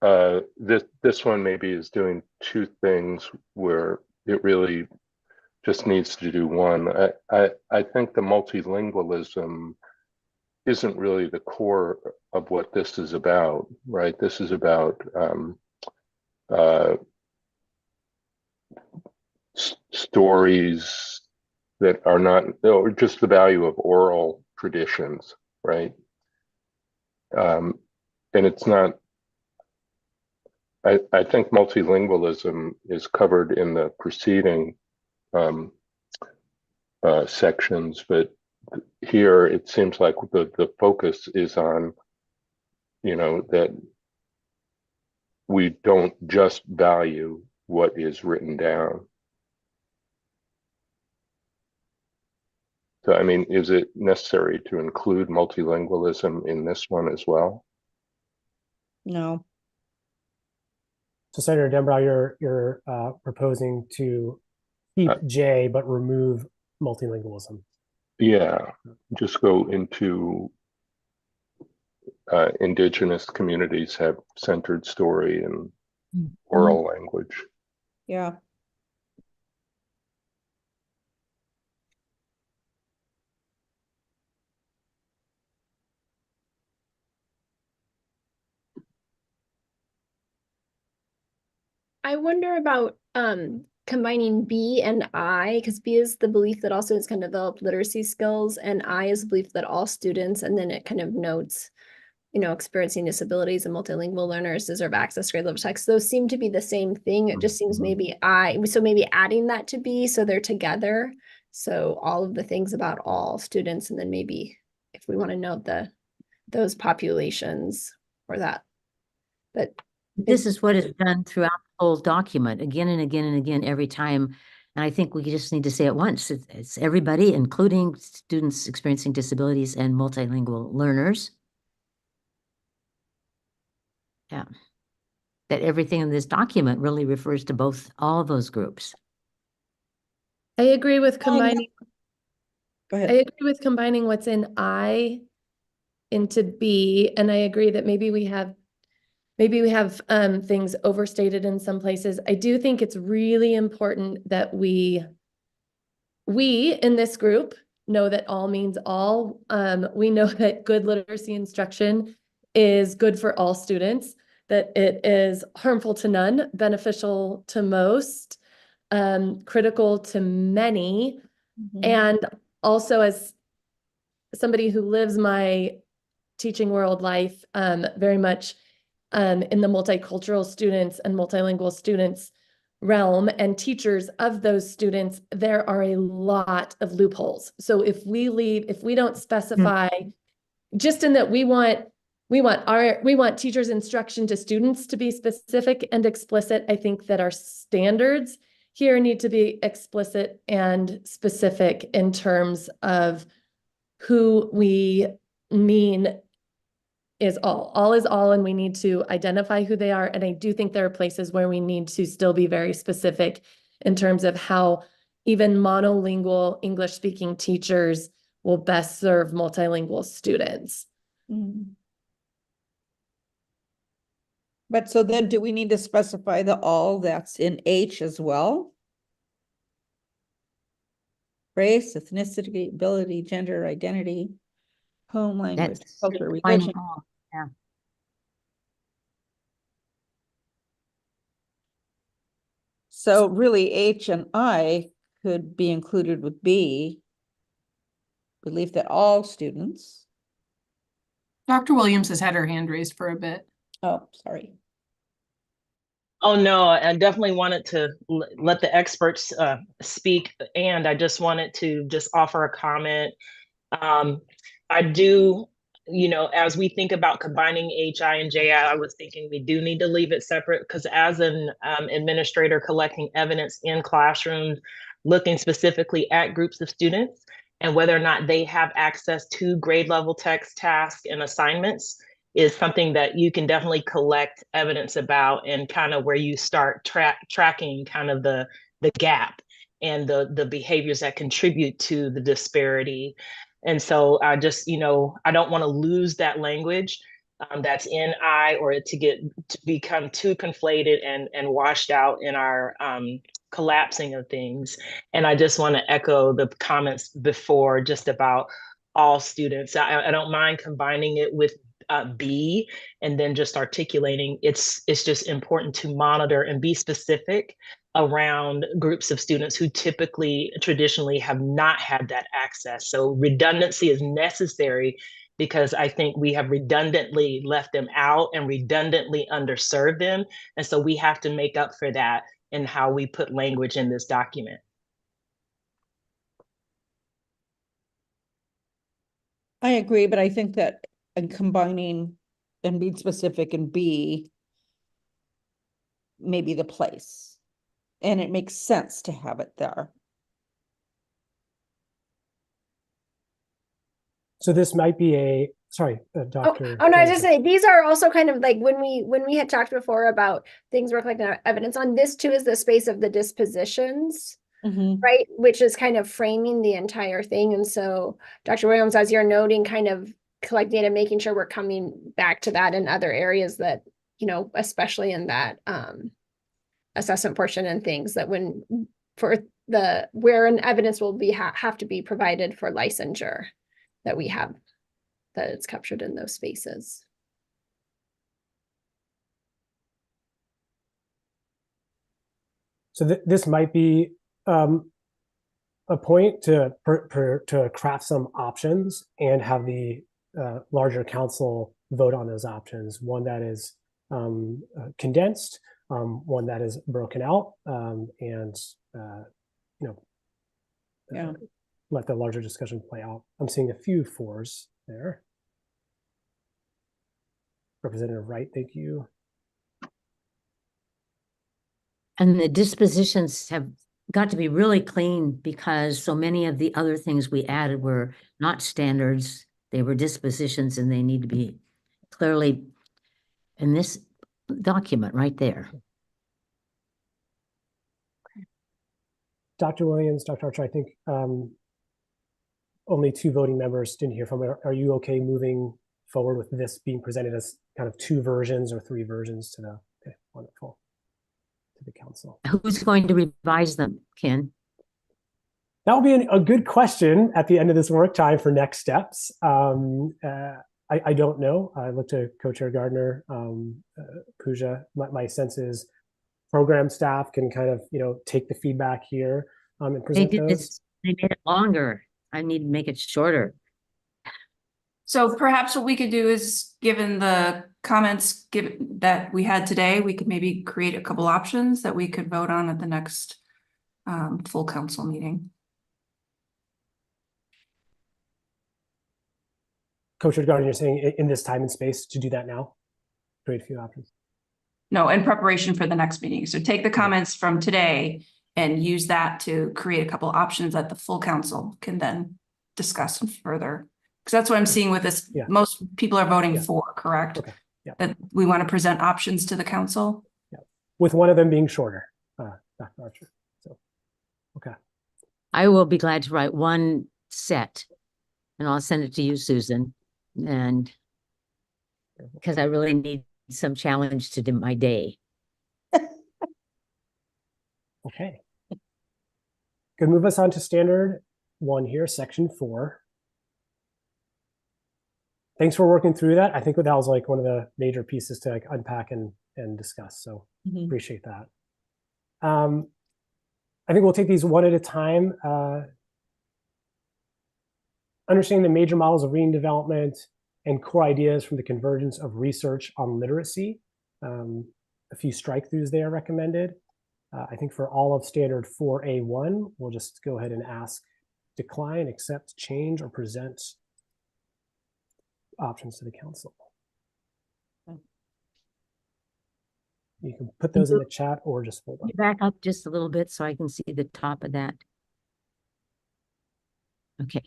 this one maybe is doing two things where it really just needs to do one. I think the multilingualism isn't really the core of what this is about, right? This is about stories that are not, or just the value of oral traditions, right? And it's not, I think multilingualism is covered in the preceding sections, but here it seems like the focus is on, that we don't just value what is written down. So, I mean, is it necessary to include multilingualism in this one as well? No. So Senator Denbrow, you're proposing to keep J but remove multilingualism. Yeah, just go into indigenous communities have centered story and oral language. Yeah. I wonder about combining B and I, because B is the belief that all students can develop literacy skills, and I is the belief that all students, and then it kind of notes, experiencing disabilities and multilingual learners deserve access to grade level text. Those seem to be the same thing. It just seems maybe adding that to B so they're together. So all of the things about all students, and then maybe if we want to note those populations or that. But This is what is done throughout the whole document, again and again and again, every time. And I think we just need to say it once. It's everybody, including students experiencing disabilities and multilingual learners. Yeah. That everything in this document really refers to all of those groups. I agree with combining. Go ahead. I agree with combining what's in I into B, and I agree that maybe we have things overstated in some places. I do think it's really important that we in this group know that all means all. We know that good literacy instruction is good for all students, that it is harmful to none, beneficial to most, critical to many. And also, as somebody who lives my teaching world life very much in the multicultural students and multilingual students realm and teachers of those students, there are a lot of loopholes. So if we don't specify, just in that we want teachers' instruction to students to be specific and explicit, I think that our standards here need to be explicit and specific in terms of who we mean is all. All is all, and we need to identify who they are. And I do think there are places where we need to still be very specific in terms of how even monolingual English-speaking teachers will best serve multilingual students. But so then do we need to specify the all that's in H as well? Race, ethnicity, ability, gender, identity, home, language, That's culture, defining religion. all. Yeah. So really H and I could be included with B. Belief that all students. Dr. Williams has had her hand raised for a bit. Oh, sorry. Oh, no, I definitely wanted to let the experts speak, and I just wanted to just offer a comment. I do, as we think about combining HI and JI, I was thinking we do need to leave it separate, because as an administrator collecting evidence in classrooms, looking specifically at groups of students and whether or not they have access to grade level text, tasks, and assignments is something that you can definitely collect evidence about, and kind of where you start tracking kind of the gap and the behaviors that contribute to the disparity. And so I just, I don't want to lose that language that's in I, or to become too conflated and washed out in our collapsing of things. And I just want to echo the comments before just about all students. I don't mind combining it with B, and then just articulating it's just important to monitor and be specific around groups of students who traditionally have not had that access. So redundancy is necessary because I think we have redundantly left them out and redundantly underserved them. And so we have to make up for that in how we put language in this document. I agree, but I think that in combining and being specific and B may be the place. And it makes sense to have it there. So this might be sorry, Dr. Oh no, I was just saying, these are also kind of like when we had talked before about things we're collecting evidence on, this too is the space of the dispositions. Right, which is kind of framing the entire thing. And so Dr. Williams, as you're noting, kind of collecting and making sure we're coming back to that in other areas that, especially in that assessment portion and things that where an evidence will be have to be provided for licensure, that we have that it's captured in those spaces. So this might be a point to craft some options and have the larger council vote on those options. One that is condensed, one that is broken out, and let the larger discussion play out. I'm seeing a few 4s there. Representative Wright, thank you. And the dispositions have got to be really clean because so many of the other things we added were not standards. They were dispositions, and they need to be clearly in this document right there. Dr. Williams, Dr. Archer, I think only 2 voting members didn't hear from it. Are you okay moving forward with this being presented as kind of 2 versions or 3 versions to the, okay, wonderful, to the council? Who's going to revise them, Ken? That will be a good question at the end of this work time for next steps. I don't know. I look to Co-Chair Gardner, Pooja. My sense is program staff can kind of, take the feedback here and present those. They made it longer. I need to make it shorter. So perhaps what we could do is, given the comments that we had today, we could maybe create a couple options that we could vote on at the next full council meeting. Coach Gardner, you're saying in this time and space to do that now? Create a few options. No, in preparation for the next meeting. So take the comments from today and use that to create a couple options that the full council can then discuss further. Because that's what I'm seeing with this. Yeah. Most people are voting for, correct? Okay. Yeah. That we want to present options to the council. Yeah. With one of them being shorter, Dr. Archer. So, okay. I will be glad to write one set, and I'll send it to you, Susan. And because I really need some challenge to do my day. Okay. Could move us on to standard 1 here, section 4. Thanks for working through that. I think that was like one of the major pieces to unpack and discuss. So appreciate that. I think we'll take these one at a time. Understanding the major models of reading development and core ideas from the convergence of research on literacy. A few strike-throughs there recommended. I think for all of standard 4A1, we'll just go ahead and ask decline, accept, change, or present options to the council. You can put those in the chat or just hold up. Back up just a little bit so I can see the top of that. Okay.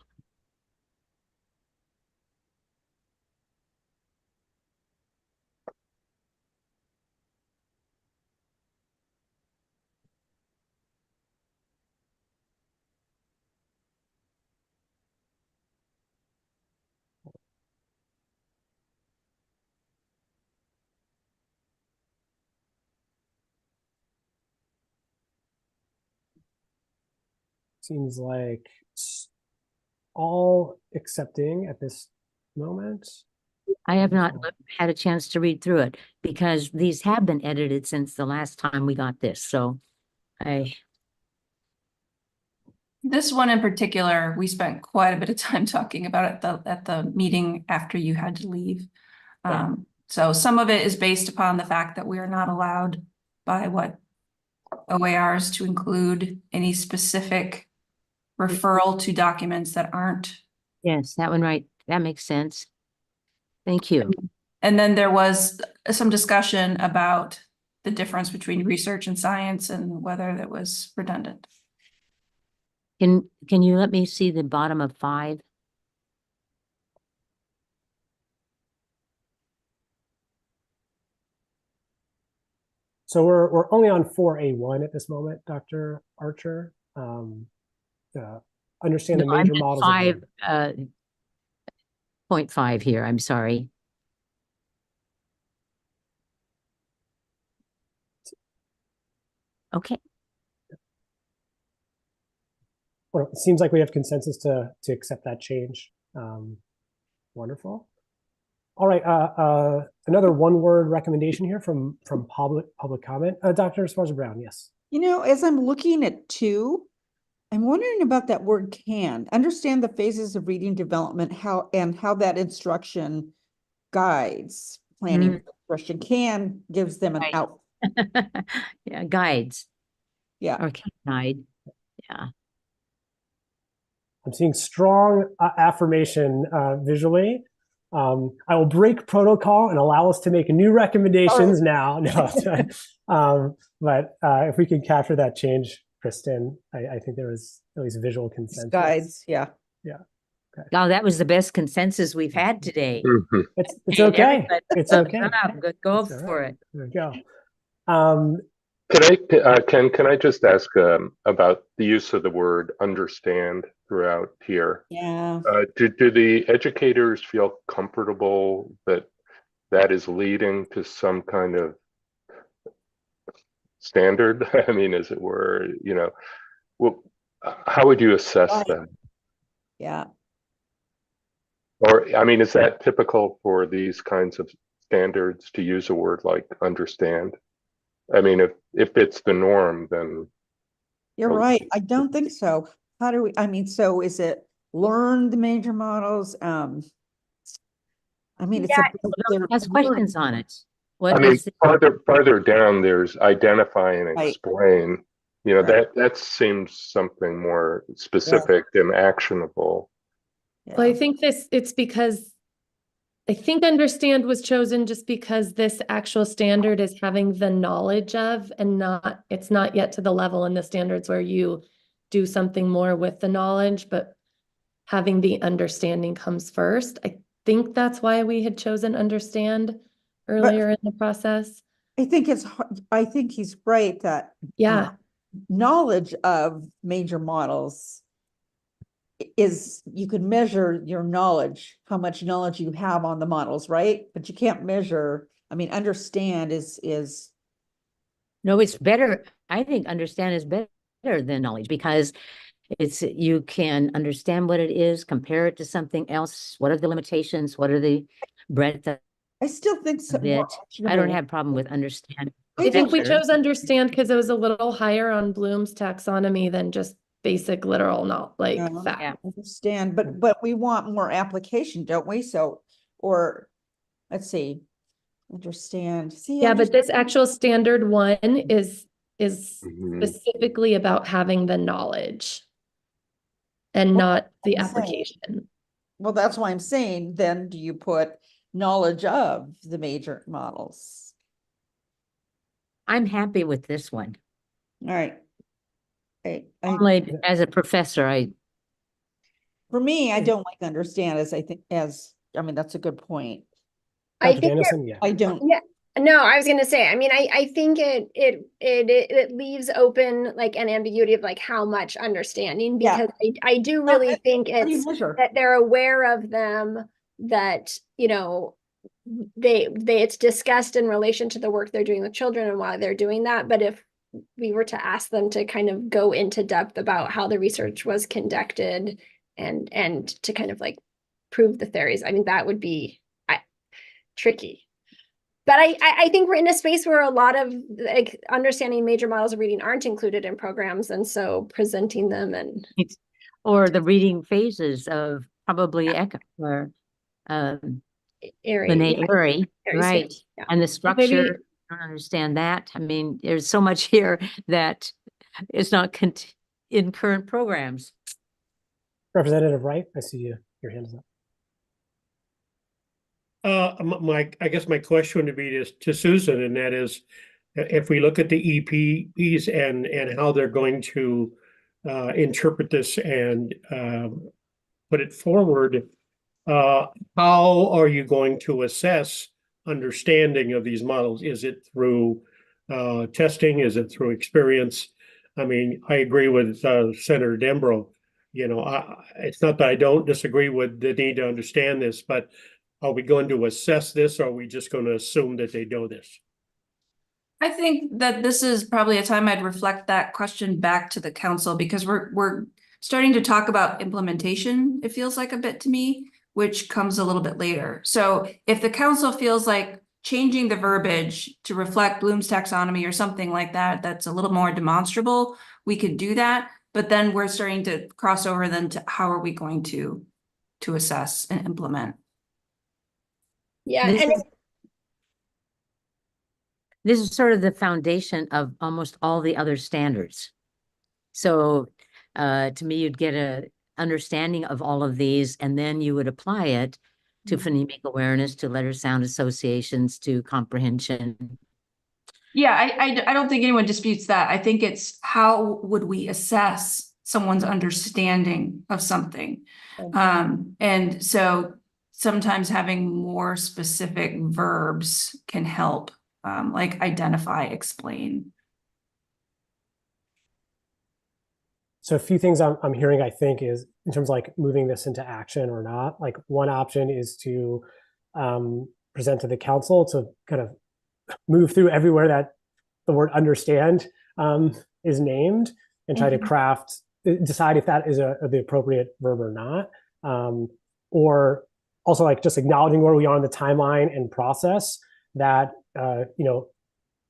Seems like all accepting at this moment. I have not had a chance to read through it because these have been edited since the last time we got this. So This one in particular, we spent quite a bit of time talking about it at the meeting after you had to leave. Yeah. So some of it is based upon the fact that we are not allowed by what OARs to include any specific referral to documents that aren't. yes, that one, right. That makes sense. Thank you. And then there was some discussion about the difference between research and science and whether that was redundant. Can you let me see the bottom of 5? So we're only on 4A1 at this moment, Dr. Archer. Understand the No, major models. 5.5 here. I'm sorry. Okay. Well, it seems like we have consensus to accept that change. Wonderful. All right. Another one-word recommendation here from public comment. Dr. Esparza-Brown, yes. You know, as I'm looking at 2, I'm wondering about that word can. Understand the phases of reading development, how that instruction guides planning. Question can gives them an Right. out. Yeah, guides. Yeah. Or can guide. Yeah. I'm seeing strong affirmation visually. I will break protocol and allow us to make new recommendations now. No, but if we can capture that change, Kristen, I think there was at least visual consensus. Guides, yeah. Yeah. Okay. Oh, that was the best consensus we've had today. It's okay. Everybody, It's okay. Go It's all for right. it. There we go. Can I just ask about the use of the word understand throughout here? Yeah. Do the educators feel comfortable that that is leading to some kind of standard? I mean, as it were, well, how would you assess that? Yeah. Or, I mean, is that typical for these kinds of standards to use a word like understand? I mean, if it's the norm, then You're right. I don't think so. How do we, I mean, so is it learn the major models? I mean, it's Has questions on it. I mean, farther down, there's identify and Right. explain. That seems something more specific and actionable. Well, I think it's because I think understand was chosen just because this actual standard is having the knowledge of and it's not yet to the level in the standards where you do something more with the knowledge, but having the understanding comes first. I think that's why we had chosen understand earlier in the process. I think he's right that knowledge of major models is, you can measure your knowledge, how much knowledge you have on the models, right? But you can't measure, I mean, understand is No, it's better. I think understand is better than knowledge because you can understand what it is, compare it to something else. What are the limitations? What are the breadth of I still think so. it? I don't have a problem with understand. I think we chose understand because it was a little higher on Bloom's taxonomy than just basic literal, not like fact. I understand, but we want more application, don't we? So, or let's see, understand. See, yeah, but this actual standard 1 is Mm-hmm. specifically about having the knowledge and not the application. Well, that's why I'm saying, then do you put knowledge of the major models? I'm happy with this one. All right. Only as a professor, for me, I don't like understand I mean, that's a good point. I think I don't. Yeah. No, I was gonna say, I mean, I think it leaves open like an ambiguity of like how much understanding, because I do really think it's that they're aware of them, that, it's discussed in relation to the work they're doing with children and why they're doing that. But if we were to ask them to kind of go into depth about how the research was conducted and to kind of like prove the theories. I mean, that would be tricky. But I think we're in a space where a lot of like understanding major models of reading aren't included in programs, and so presenting them and or the reading phases of probably Echo or Lene Airy, right? Yeah. And the structure, Maybe I don't understand that. I mean, there's so much here that is not in current programs. Representative Wright, I see your hand is up. I guess my question would be to Susan, and that is, if we look at the EPs and how they're going to interpret this and put it forward, how are you going to assess understanding of these models? Is it through testing? Is it through experience? I mean, I agree with Senator Dembro. You know, it's not that I don't disagree with the need to understand this, but are we going to assess this, or are we just going to assume that they know this? I think that this is probably a time I'd reflect that question back to the council, because we're starting to talk about implementation, it feels like a bit to me, which comes a little bit later. So if the council feels like changing the verbiage to reflect Bloom's taxonomy or something like that, that's a little more demonstrable, we could do that. But then we're starting to cross over then to how are we going to assess and implement. Yeah, This is sort of the foundation of almost all the other standards. So to me, you'd get a understanding of all of these, and then you would apply it to phonemic awareness, to letter sound associations, to comprehension. Yeah, I don't think anyone disputes that. I think it's how would we assess someone's understanding of something? And so sometimes having more specific verbs can help, like identify, explain. So a few things I'm hearing, I think, is in terms of like moving this into action or not. Like one option is to present to the council to kind of move through everywhere that the word understand is named and try to decide if that is the appropriate verb or not. Or also like just acknowledging where we are in the timeline and process that, you know,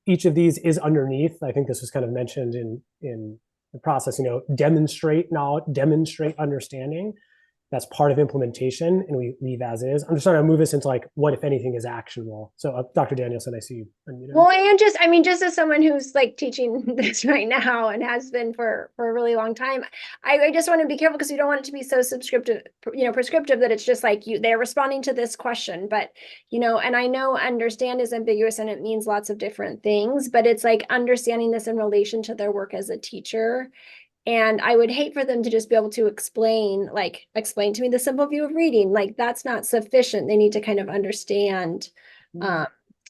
each of these is underneath. I think this was kind of mentioned in the process, you know, demonstrate knowledge, demonstrate understanding. That's part of implementation, and we leave as is. I'm just trying to move this into like what, if anything, is actionable. So Dr. Danielson, I see you unmuted. Well, and just, I mean, just as someone who's like teaching this right now and has been for a really long time, I just want to be careful because you don't want it to be so prescriptive that it's just like they're responding to this question. But, you know, and I know understand is ambiguous and it means lots of different things, but it's like understanding this in relation to their work as a teacher. And I would hate for them to just be able to explain to me the simple view of reading. Like that's not sufficient. They need to kind of understand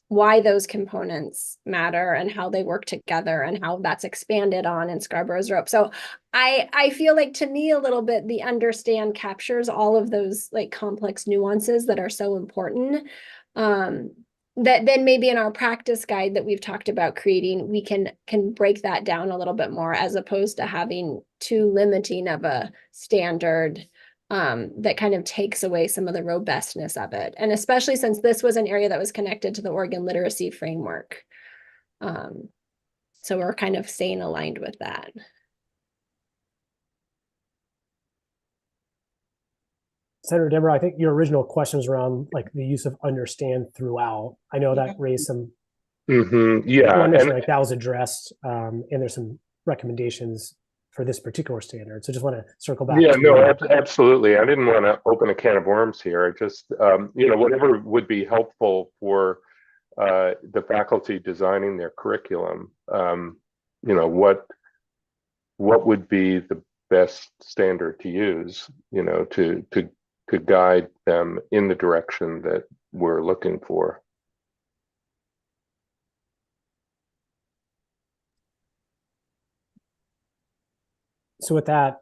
why those components matter and how they work together and how that's expanded on in Scarborough's rope. So I feel like, to me, a little bit, the understand captures all of those like complex nuances that are so important. That then maybe in our practice guide that we've talked about creating, we can break that down a little bit more, as opposed to having too limiting of a standard that kind of takes away some of the robustness of it. And especially since this was an area that was connected to the Oregon Literacy Framework. So we're kind of staying aligned with that. Senator Deborah, I think your original question was around like the use of understand throughout. I know that raised some yeah, and like that was addressed, and there's some recommendations for this particular standard. So just want to circle back. Yeah, no, absolutely. I didn't want to open a can of worms here. I just, you know, whatever would be helpful for the faculty designing their curriculum. You know, what would be the best standard to use, you know, to guide them in the direction that we're looking for. So with that,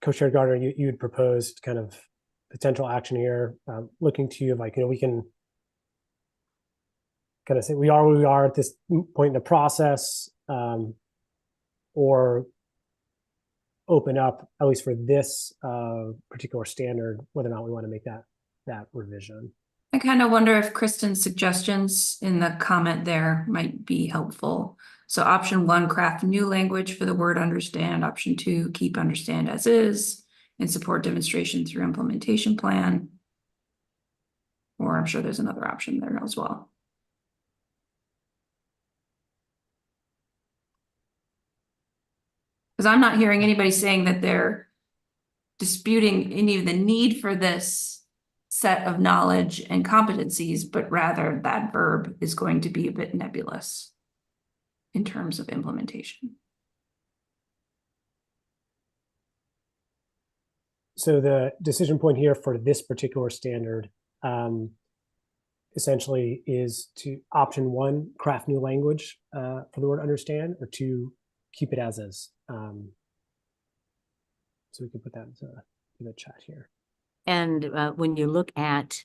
Co-Chair Gardner, you had proposed kind of potential action here, looking to you, like, you know, we can kind of say we are where we are at this point in the process, or open up, at least for this particular standard, whether or not we want to make that revision. I kind of wonder if Kristen's suggestions in the comment there might be helpful. So option 1, craft new language for the word understand. Option 2, keep understand as is and support demonstration through implementation plan. Or I'm sure there's another option there as well. Because I'm not hearing anybody saying that they're disputing any of the need for this set of knowledge and competencies, but rather that verb is going to be a bit nebulous in terms of implementation. So the decision point here for this particular standard essentially is to option 1, craft new language for the word understand, or 2, keep it as is. So we can put that in the chat here. And when you look at,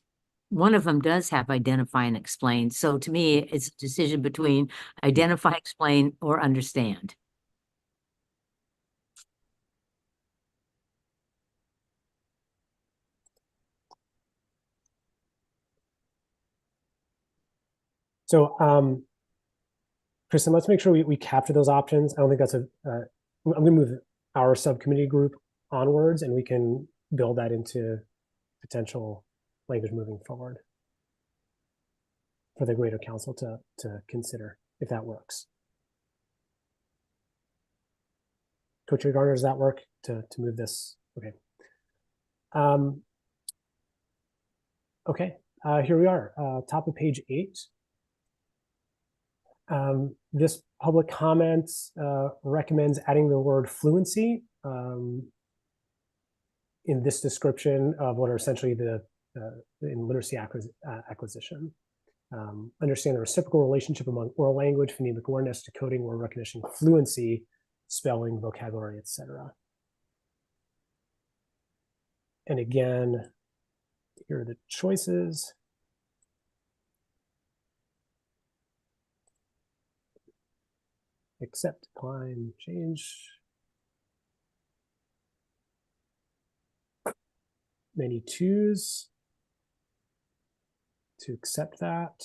one of them does have identify and explain. So to me, it's a decision between identify, explain, or understand. So Kristen, let's make sure we capture those options. I don't think that's I'm going to move our subcommittee group onwards, and we can build that into potential language moving forward for the greater council to consider, if that works. Coach Garner, does that work to move this? Okay. Okay, here we are, top of page 8. This public comment recommends adding the word fluency in this description of what are essentially the in literacy acquisition. Understand the reciprocal relationship among oral language, phonemic awareness, decoding, word recognition, fluency, spelling, vocabulary, etc. And again, here are the choices. Accept, decline, change. Many twos to accept that.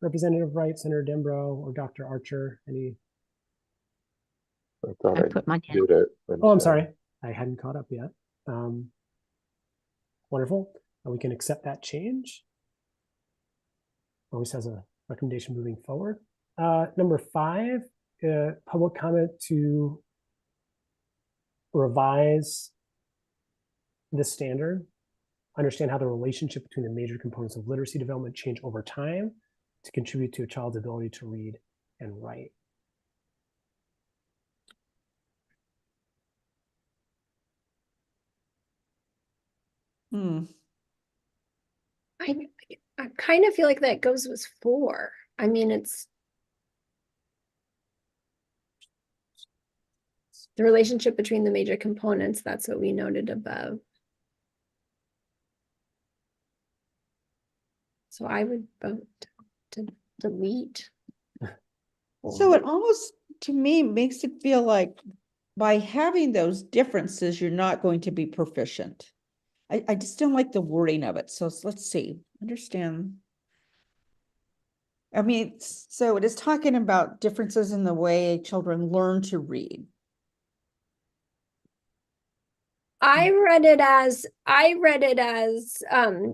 Representative Wright, Senator Dembro, or Dr. Archer, any? I thought I I put my hand. did it. Oh, I'm sorry. I hadn't caught up yet. Wonderful. We can accept that change. Always has a recommendation moving forward. Number 5, public comment to revise this standard. Understand how the relationship between the major components of literacy development change over time to contribute to a child's ability to read and write. I kind of feel like that goes with 4. I mean, it's the relationship between the major components. That's what we noted above. So I would vote to delete. So it almost, to me, makes it feel like by having those differences, you're not going to be proficient. I just don't like the wording of it. So let's see, understand. I mean, so it is talking about differences in the way children learn to read. I read it as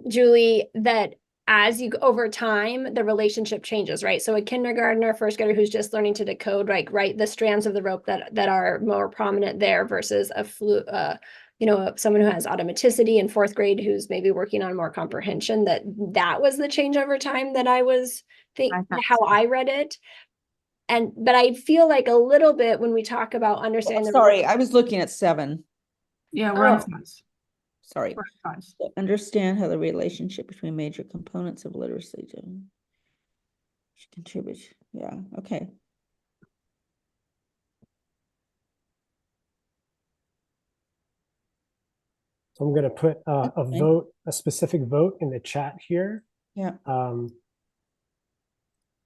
Julie, that as you go over time, the relationship changes, right? So a kindergartner, first grader who's just learning to decode, like, right, the strands of the rope that are more prominent there versus someone who has automaticity in 4th grade who's maybe working on more comprehension, that was the change over time that I was how I read it. But I feel like a little bit when we talk about understanding. Sorry, I was looking at 7. Yeah, we're on 5. Sorry. We're on 5. So understand how the relationship between major components of literacy contribute. Yeah, okay. So I'm going to put a Okay. vote, a specific vote in the chat here. Yeah.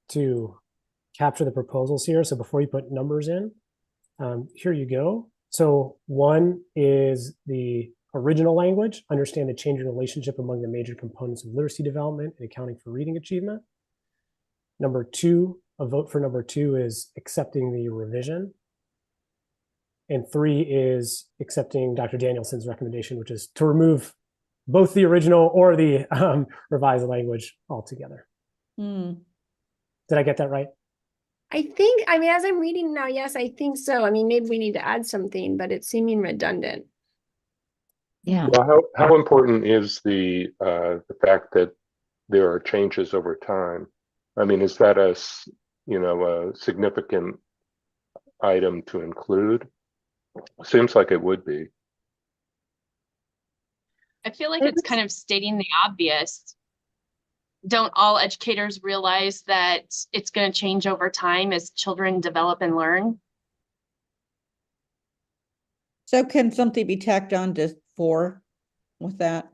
To capture the proposals here. So before you put numbers in, here you go. So one is the original language, understand the changing relationship among the major components of literacy development and accounting for reading achievement. Number two, a vote for number two is accepting the revision. And three is accepting Dr. Danielson's recommendation, which is to remove both the original or the revised language altogether. Hmm. Did I get that right? I think, I mean, as I'm reading now, yes, I think so. I mean, maybe we need to add something, but it's seeming redundant. Yeah. Well, how important is the fact that there are changes over time? I mean, is that a significant item to include? Seems like it would be. I feel like it's kind of stating the obvious. Don't all educators realize that it's going to change over time as children develop and learn? So can something be tacked on to 4 with that?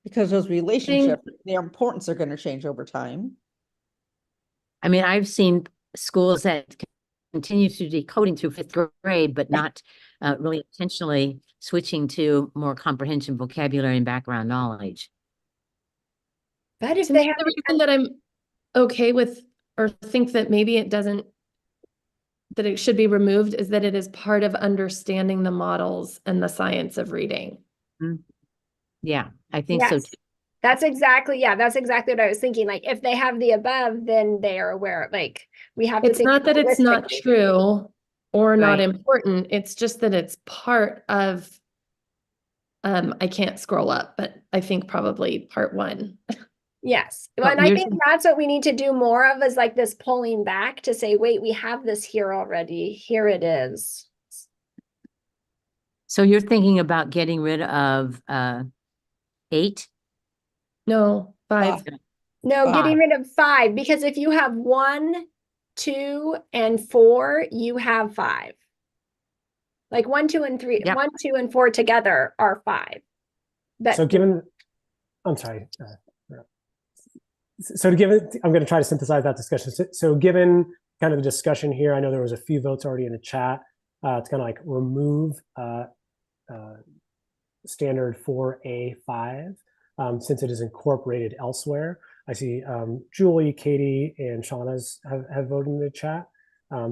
Because those relationships, their importance are going to change over time. I mean, I've seen schools that continue to do decoding through 5th grade, but not really intentionally switching to more comprehension, vocabulary, and background knowledge. But if To they me, have the reason that I'm okay with, or think that maybe it doesn't, that it should be removed, is that it is part of understanding the models and the science of reading. Yeah, I think so yes, too. that's exactly what I was thinking. Like, if they have the above, then they are aware. Like, we have to It's think not that it's not holistically. true or not Right. important. It's just that it's part of, I can't scroll up, but I think probably part 1. Yes. Well, Well, and I here's think the- that's what we need to do more of, is like this pulling back to say, wait, we have this here already. Here it is. So you're thinking about getting rid of 8? No, 5. No, Five. getting rid of 5, because if you have 1, 2, and 4, you have 5. Like 1, 2, and 3, Yep. 1, 2, and 4 together are 5. But So given, I'm sorry. So given, I'm going to try to synthesize that discussion. So given kind of the discussion here, I know there was a few votes already in the chat. It's kind of like remove standard 4A5 since it is incorporated elsewhere. I see Julie, Katie, and Shauna's have voted in the chat.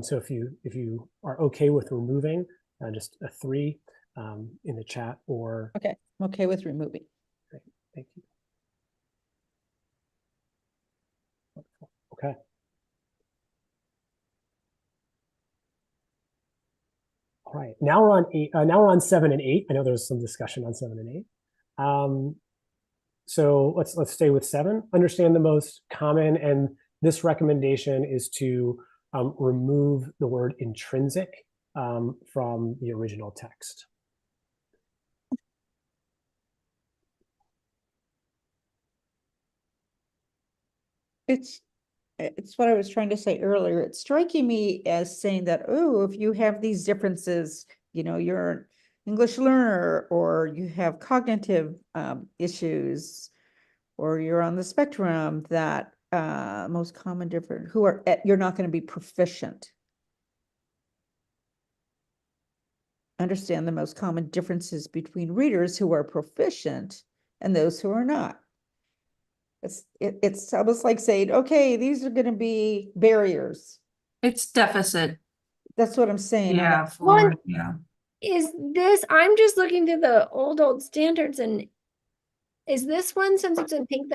So if you are okay with removing just a 3 in the chat, or Okay, I'm okay with removing. Great, thank you. Okay. All right, now we're on 8. Now we're on 7 and 8. I know there was some discussion on 7 and 8. So let's stay with 7. Understand the most common, and this recommendation is to remove the word intrinsic from the original text. It's what I was trying to say earlier. It's striking me as saying that, oh, if you have these differences, you're an English learner, or you have cognitive issues, or you're on the spectrum, that most common different, you're not going to be proficient. Understand the most common differences between readers who are proficient and those who are not. It's almost like saying, okay, these are going to be barriers. It's deficit. That's what I'm saying. Yeah, Well, yeah. is this, I'm just looking through the old standards, and is this one, since it's in pink,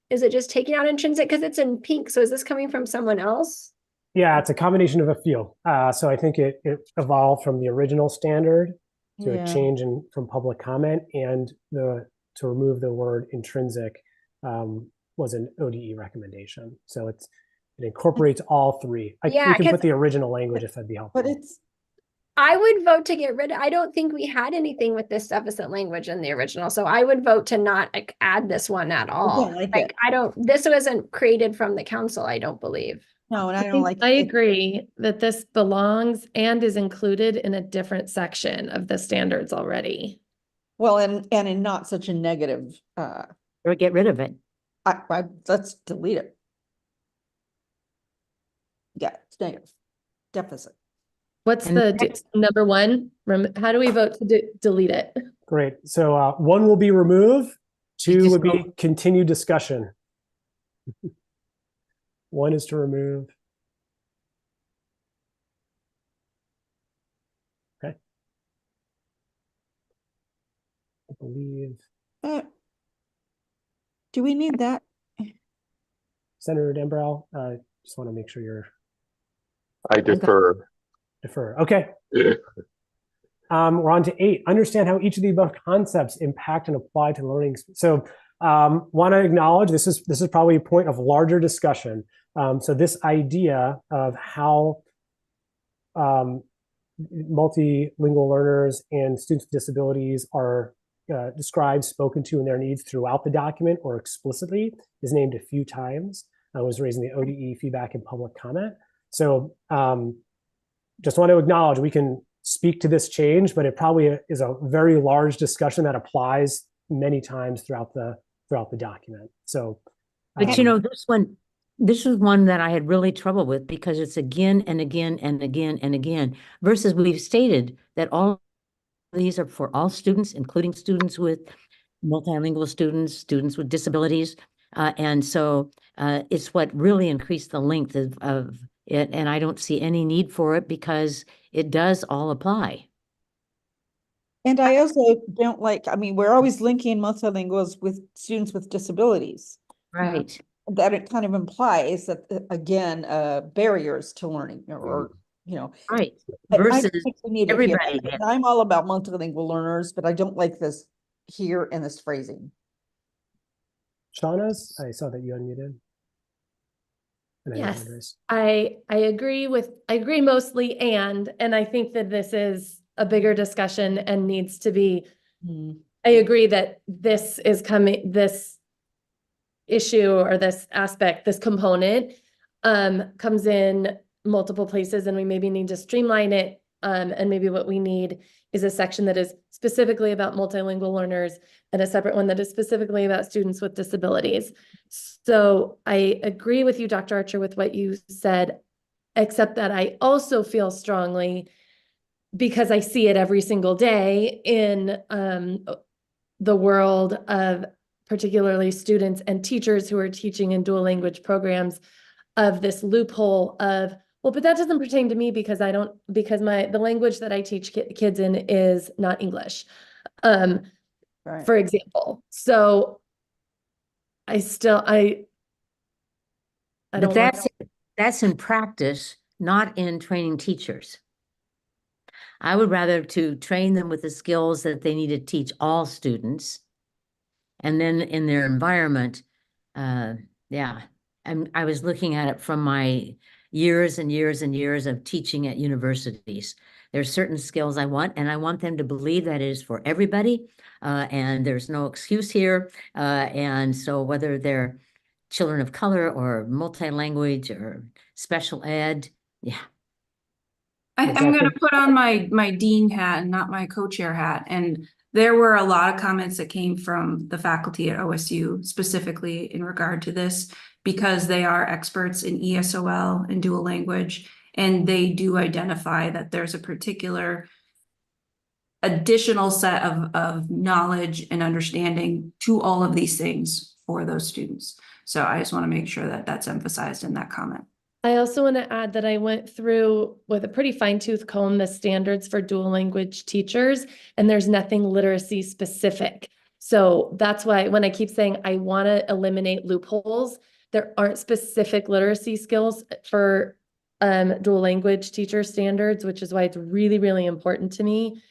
is it just taking out intrinsic because it's in pink? So is this coming from someone else? Yeah, it's a combination of a few. So I think it evolved from the original standard to a change from public comment, and to remove the word intrinsic was an ODE recommendation. So it incorporates all 3. We can put the original language if that'd be helpful. But I would vote to get rid of, I don't think we had anything with this deficit language in the original. So I would vote to not add this one at all. like I don't, this wasn't created from the council, I don't believe. No, and I don't like I it. agree that this belongs and is included in a different section of the standards already. Well, and in not such a negative, Or get rid of it. let's delete it. Yeah, it's negative. Deficit. What's And the number one? How do we vote to delete it? Great. So 1 will be remove, 2 just would be go- continue discussion. 1 is to remove. Okay. I believe Do we need that? Senator Dembrell, just want to make sure you're I defer. Okay. We're on to 8. Understand how each of the above concepts impact and apply to learning. So want to acknowledge this is probably a point of larger discussion. So this idea of how multilingual learners and students with disabilities are described, spoken to, and their needs throughout the document or explicitly is named a few times. I was raising the ODE feedback and public comment. So just want to acknowledge we can speak to this change, but it probably is a very large discussion that applies many times throughout the document. So, But you know, this is one that I had really trouble with because it's again and again and again and again, versus we've stated that all these are for all students, including students with multilingual students with disabilities. And so it's what really increased the length of it. And I don't see any need for it because it does all apply. And I also don't like, I mean, we're always linking multilinguals with students with disabilities. Right. That it kind of implies that, again, barriers to learning or, you know. Right. I Versus think we need it here. I'm all about multilingual learners, but I don't like this here in this phrasing. Shauna's, I saw that you unmuted. Yes, I agree mostly and I think that this is a bigger discussion and needs to be. I agree that this issue or this aspect, this component comes in multiple places and we maybe need to streamline it. And maybe what we need is a section that is specifically about multilingual learners and a separate one that is specifically about students with disabilities. So I agree with you, Dr. Archer, with what you said, except that I also feel strongly, because I see it every single day in the world of particularly students and teachers who are teaching in dual language programs, of this loophole of, well, but that doesn't pertain to me because the language that I teach kids in is not English, for example. So I don't. But that's in practice, not in training teachers. I would rather to train them with the skills that they need to teach all students. And then in their environment, yeah. And I was looking at it from my years and years and years of teaching at universities. There's certain skills I want, and I want them to believe that it is for everybody. And there's no excuse here. And so whether they're children of color or multi-language or special ed, yeah. I'm going to put on my dean hat and not my co-chair hat. And there were a lot of comments that came from the faculty at OSU specifically in regard to this, because they are experts in ESOL and dual language, and they do identify that there's a particular additional set of knowledge and understanding to all of these things for those students. So I just want to make sure that that's emphasized in that comment. I also want to add that I went through with a pretty fine-tooth comb the standards for dual language teachers, and there's nothing literacy specific. So that's why when I keep saying I want to eliminate loopholes, there aren't specific literacy skills for dual language teacher standards, which is why it's really, really important to me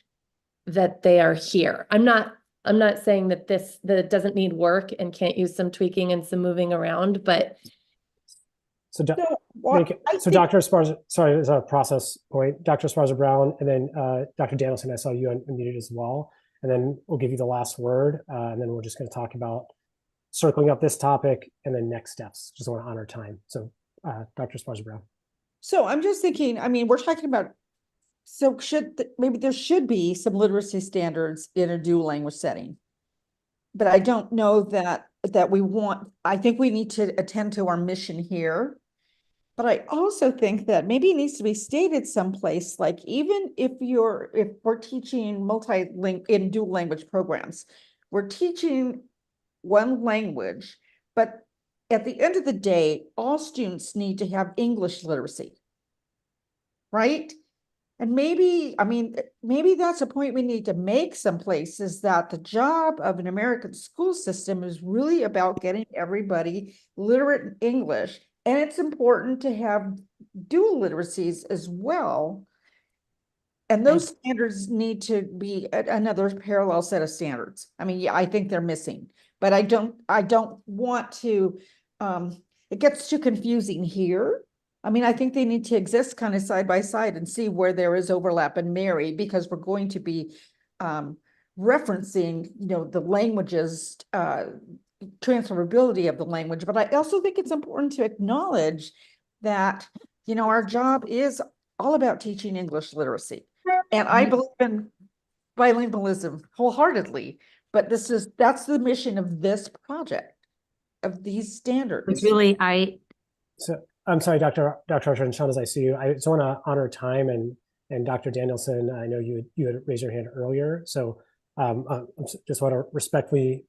that they are here. I'm not saying that it doesn't need work and can't use some tweaking and some moving around, but So Dr. Esparza, sorry, there's a process point. Dr. Esparza Brown, and then Dr. Danielson, I saw you unmuted as well. And then we'll give you the last word. And then we're just going to talk about circling up this topic and then next steps. Just want to honor time. So Dr. Sparks-Brown. So I'm just thinking, I mean, we're talking about, so maybe there should be some literacy standards in a dual language setting. But I don't know that I think we need to attend to our mission here. But I also think that maybe it needs to be stated someplace, like even if we're teaching in dual language programs, we're teaching one language, but at the end of the day, all students need to have English literacy, right? And maybe, I mean, maybe that's a point we need to make someplace, is that the job of an American school system is really about getting everybody literate in English. And it's important to have dual literacies as well. And those standards need to be another parallel set of standards. I mean, yeah, I think they're missing, but I don't want to, it gets too confusing here. I mean, I think they need to exist kind of side by side and see where there is overlap and marry, because we're going to be referencing, the languages, transferability of the language. But I also think it's important to acknowledge that, our job is all about teaching English literacy. And I believe in bilingualism wholeheartedly, but that's the mission of this project, of these standards. It's really, So I'm sorry, Dr. Archer and Sean, as I see you, I just want to honor time, and Dr. Danielson, I know you had raised your hand earlier. So I just want to respectfully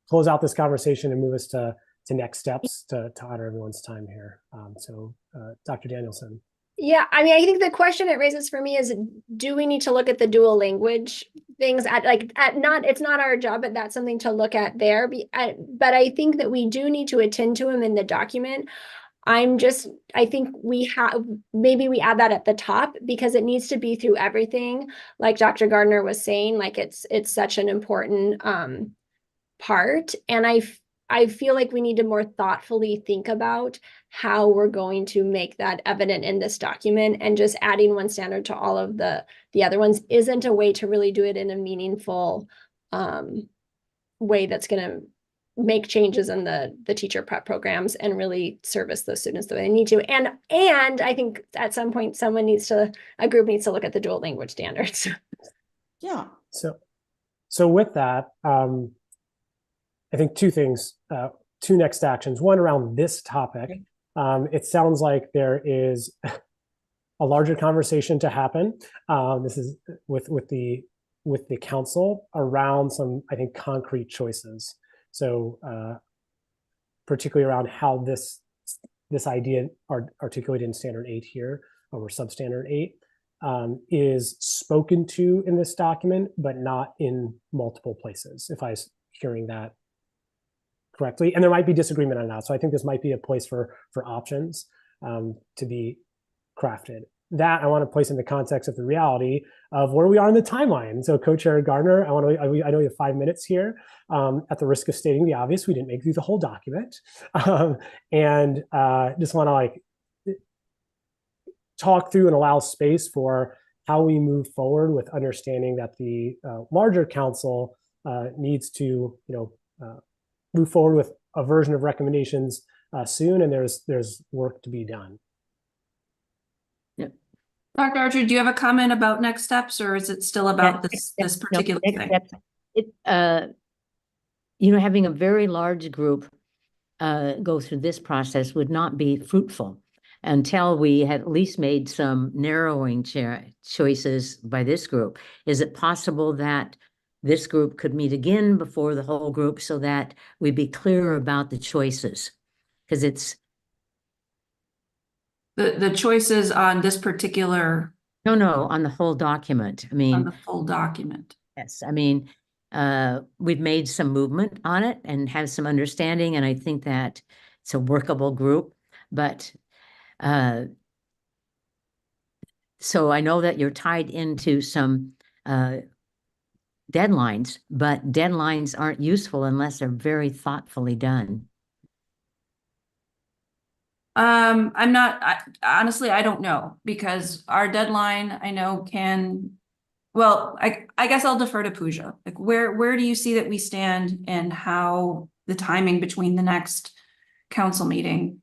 close out this conversation and move us to next steps to honor everyone's time here. Dr. Danielson. Yeah, I mean, I think the question it raises for me is, do we need to look at the dual language things it's not our job, but that's something to look at there. But I think that we do need to attend to them in the document. I think maybe we add that at the top, because it needs to be through everything. Like Dr. Gardner was saying, like it's such an important part. And I feel like we need to more thoughtfully think about how we're going to make that evident in this document, and just adding one standard to all of the other ones isn't a way to really do it in a meaningful way that's going to make changes in the teacher prep programs and really service those students the way they need to. And I think at some point a group needs to look at the dual language standards. Yeah. So with that, I think two things, two next actions. One around this topic. It sounds like there is a larger conversation to happen. This is with the council around some, I think, concrete choices. So particularly around how this idea articulated in Standard 8 here, or Substandard 8, is spoken to in this document, but not in multiple places, if I was hearing that correctly. And there might be disagreement on that. So I think this might be a place for options to be crafted. That I want to place in the context of the reality of where we are in the timeline. So Co-Chair Gardner, I know you have 5 minutes here. At the risk of stating the obvious, we didn't make through the whole document. And just want to talk through and allow space for how we move forward with understanding that the larger council needs to, move forward with a version of recommendations soon, and there's work to be done. Yep. Dr. Archer, do you have a comment about next steps, or is it still about this particular thing? Having a very large group go through this process would not be fruitful until we had at least made some narrowing choices by this group. Is it possible that this group could meet again before the whole group, so that we'd be clear about the choices? Because it's the choices on this particular. No, on the whole document. I mean, on the full document. Yes, I mean, we've made some movement on it and have some understanding, and I think that it's a workable group. But so I know that you're tied into some deadlines, but deadlines aren't useful unless they're very thoughtfully done. Honestly, I don't know, because our deadline, I know, I guess I'll defer to Pooja. Like, where do you see that we stand, and how the timing between the next council meeting?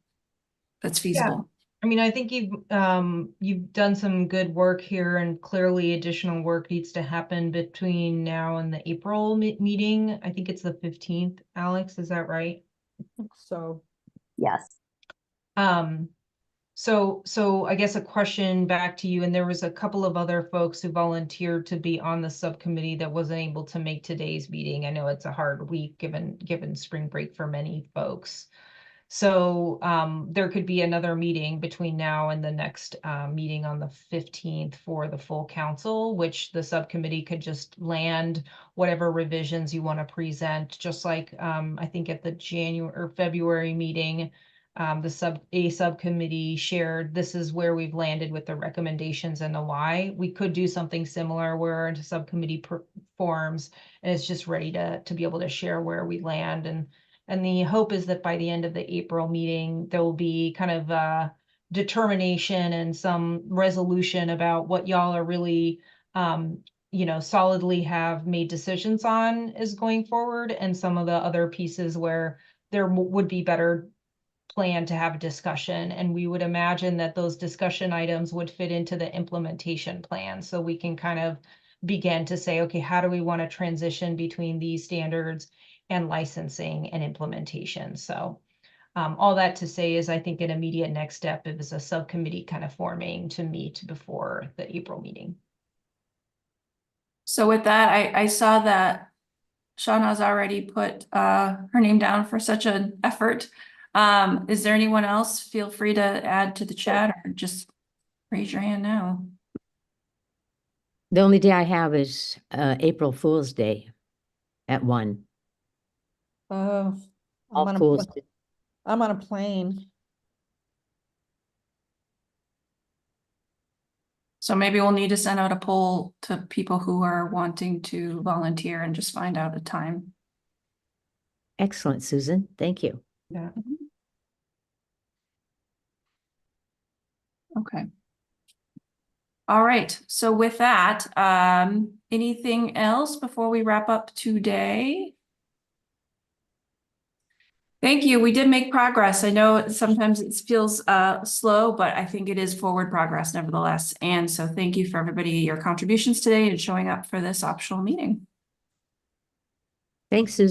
that's feasible. I mean, I think you've done some good work here, and clearly additional work needs to happen between now and the April meeting. I think it's the 15th, Alex, is that right? So, Yes. So I guess a question back to you, and there was a couple of other folks who volunteered to be on the subcommittee that wasn't able to make today's meeting. I know it's a hard week given spring break for many folks. So there could be another meeting between now and the next meeting on the 15th for the full council, which the subcommittee could just land whatever revisions you want to present, just like I think at the January or February meeting, a subcommittee shared this is where we've landed with the recommendations and the why. We could do something similar where into subcommittee forms and it's just ready to be able to share where we land. And the hope is that by the end of the April meeting, there will be kind of a determination and some resolution about what y'all are really, solidly have made decisions on is going forward, and some of the other pieces where there would be better plan to have a discussion. And we would imagine that those discussion items would fit into the implementation plan. So we can kind of begin to say, okay, how do we want to transition between these standards and licensing and implementation? So all that to say is I think an immediate next step is a subcommittee kind of forming to meet before the April meeting. So with that, I saw that Shauna's already put her name down for such an effort. Is there anyone else? Feel free to add to the chat or just raise your hand now. The only day I have is April Fool's Day at 1. I'm All on fools. I'm on a plane. So maybe we'll need to send out a poll to people who are wanting to volunteer and just find out a time. Excellent, Susan. Thank you. Yeah. Okay. All right. So with that, anything else before we wrap up today? Thank you. We did make progress. I know sometimes it feels slow, but I think it is forward progress nevertheless. And so thank you for everybody, your contributions today and showing up for this optional meeting. Thanks, Susan.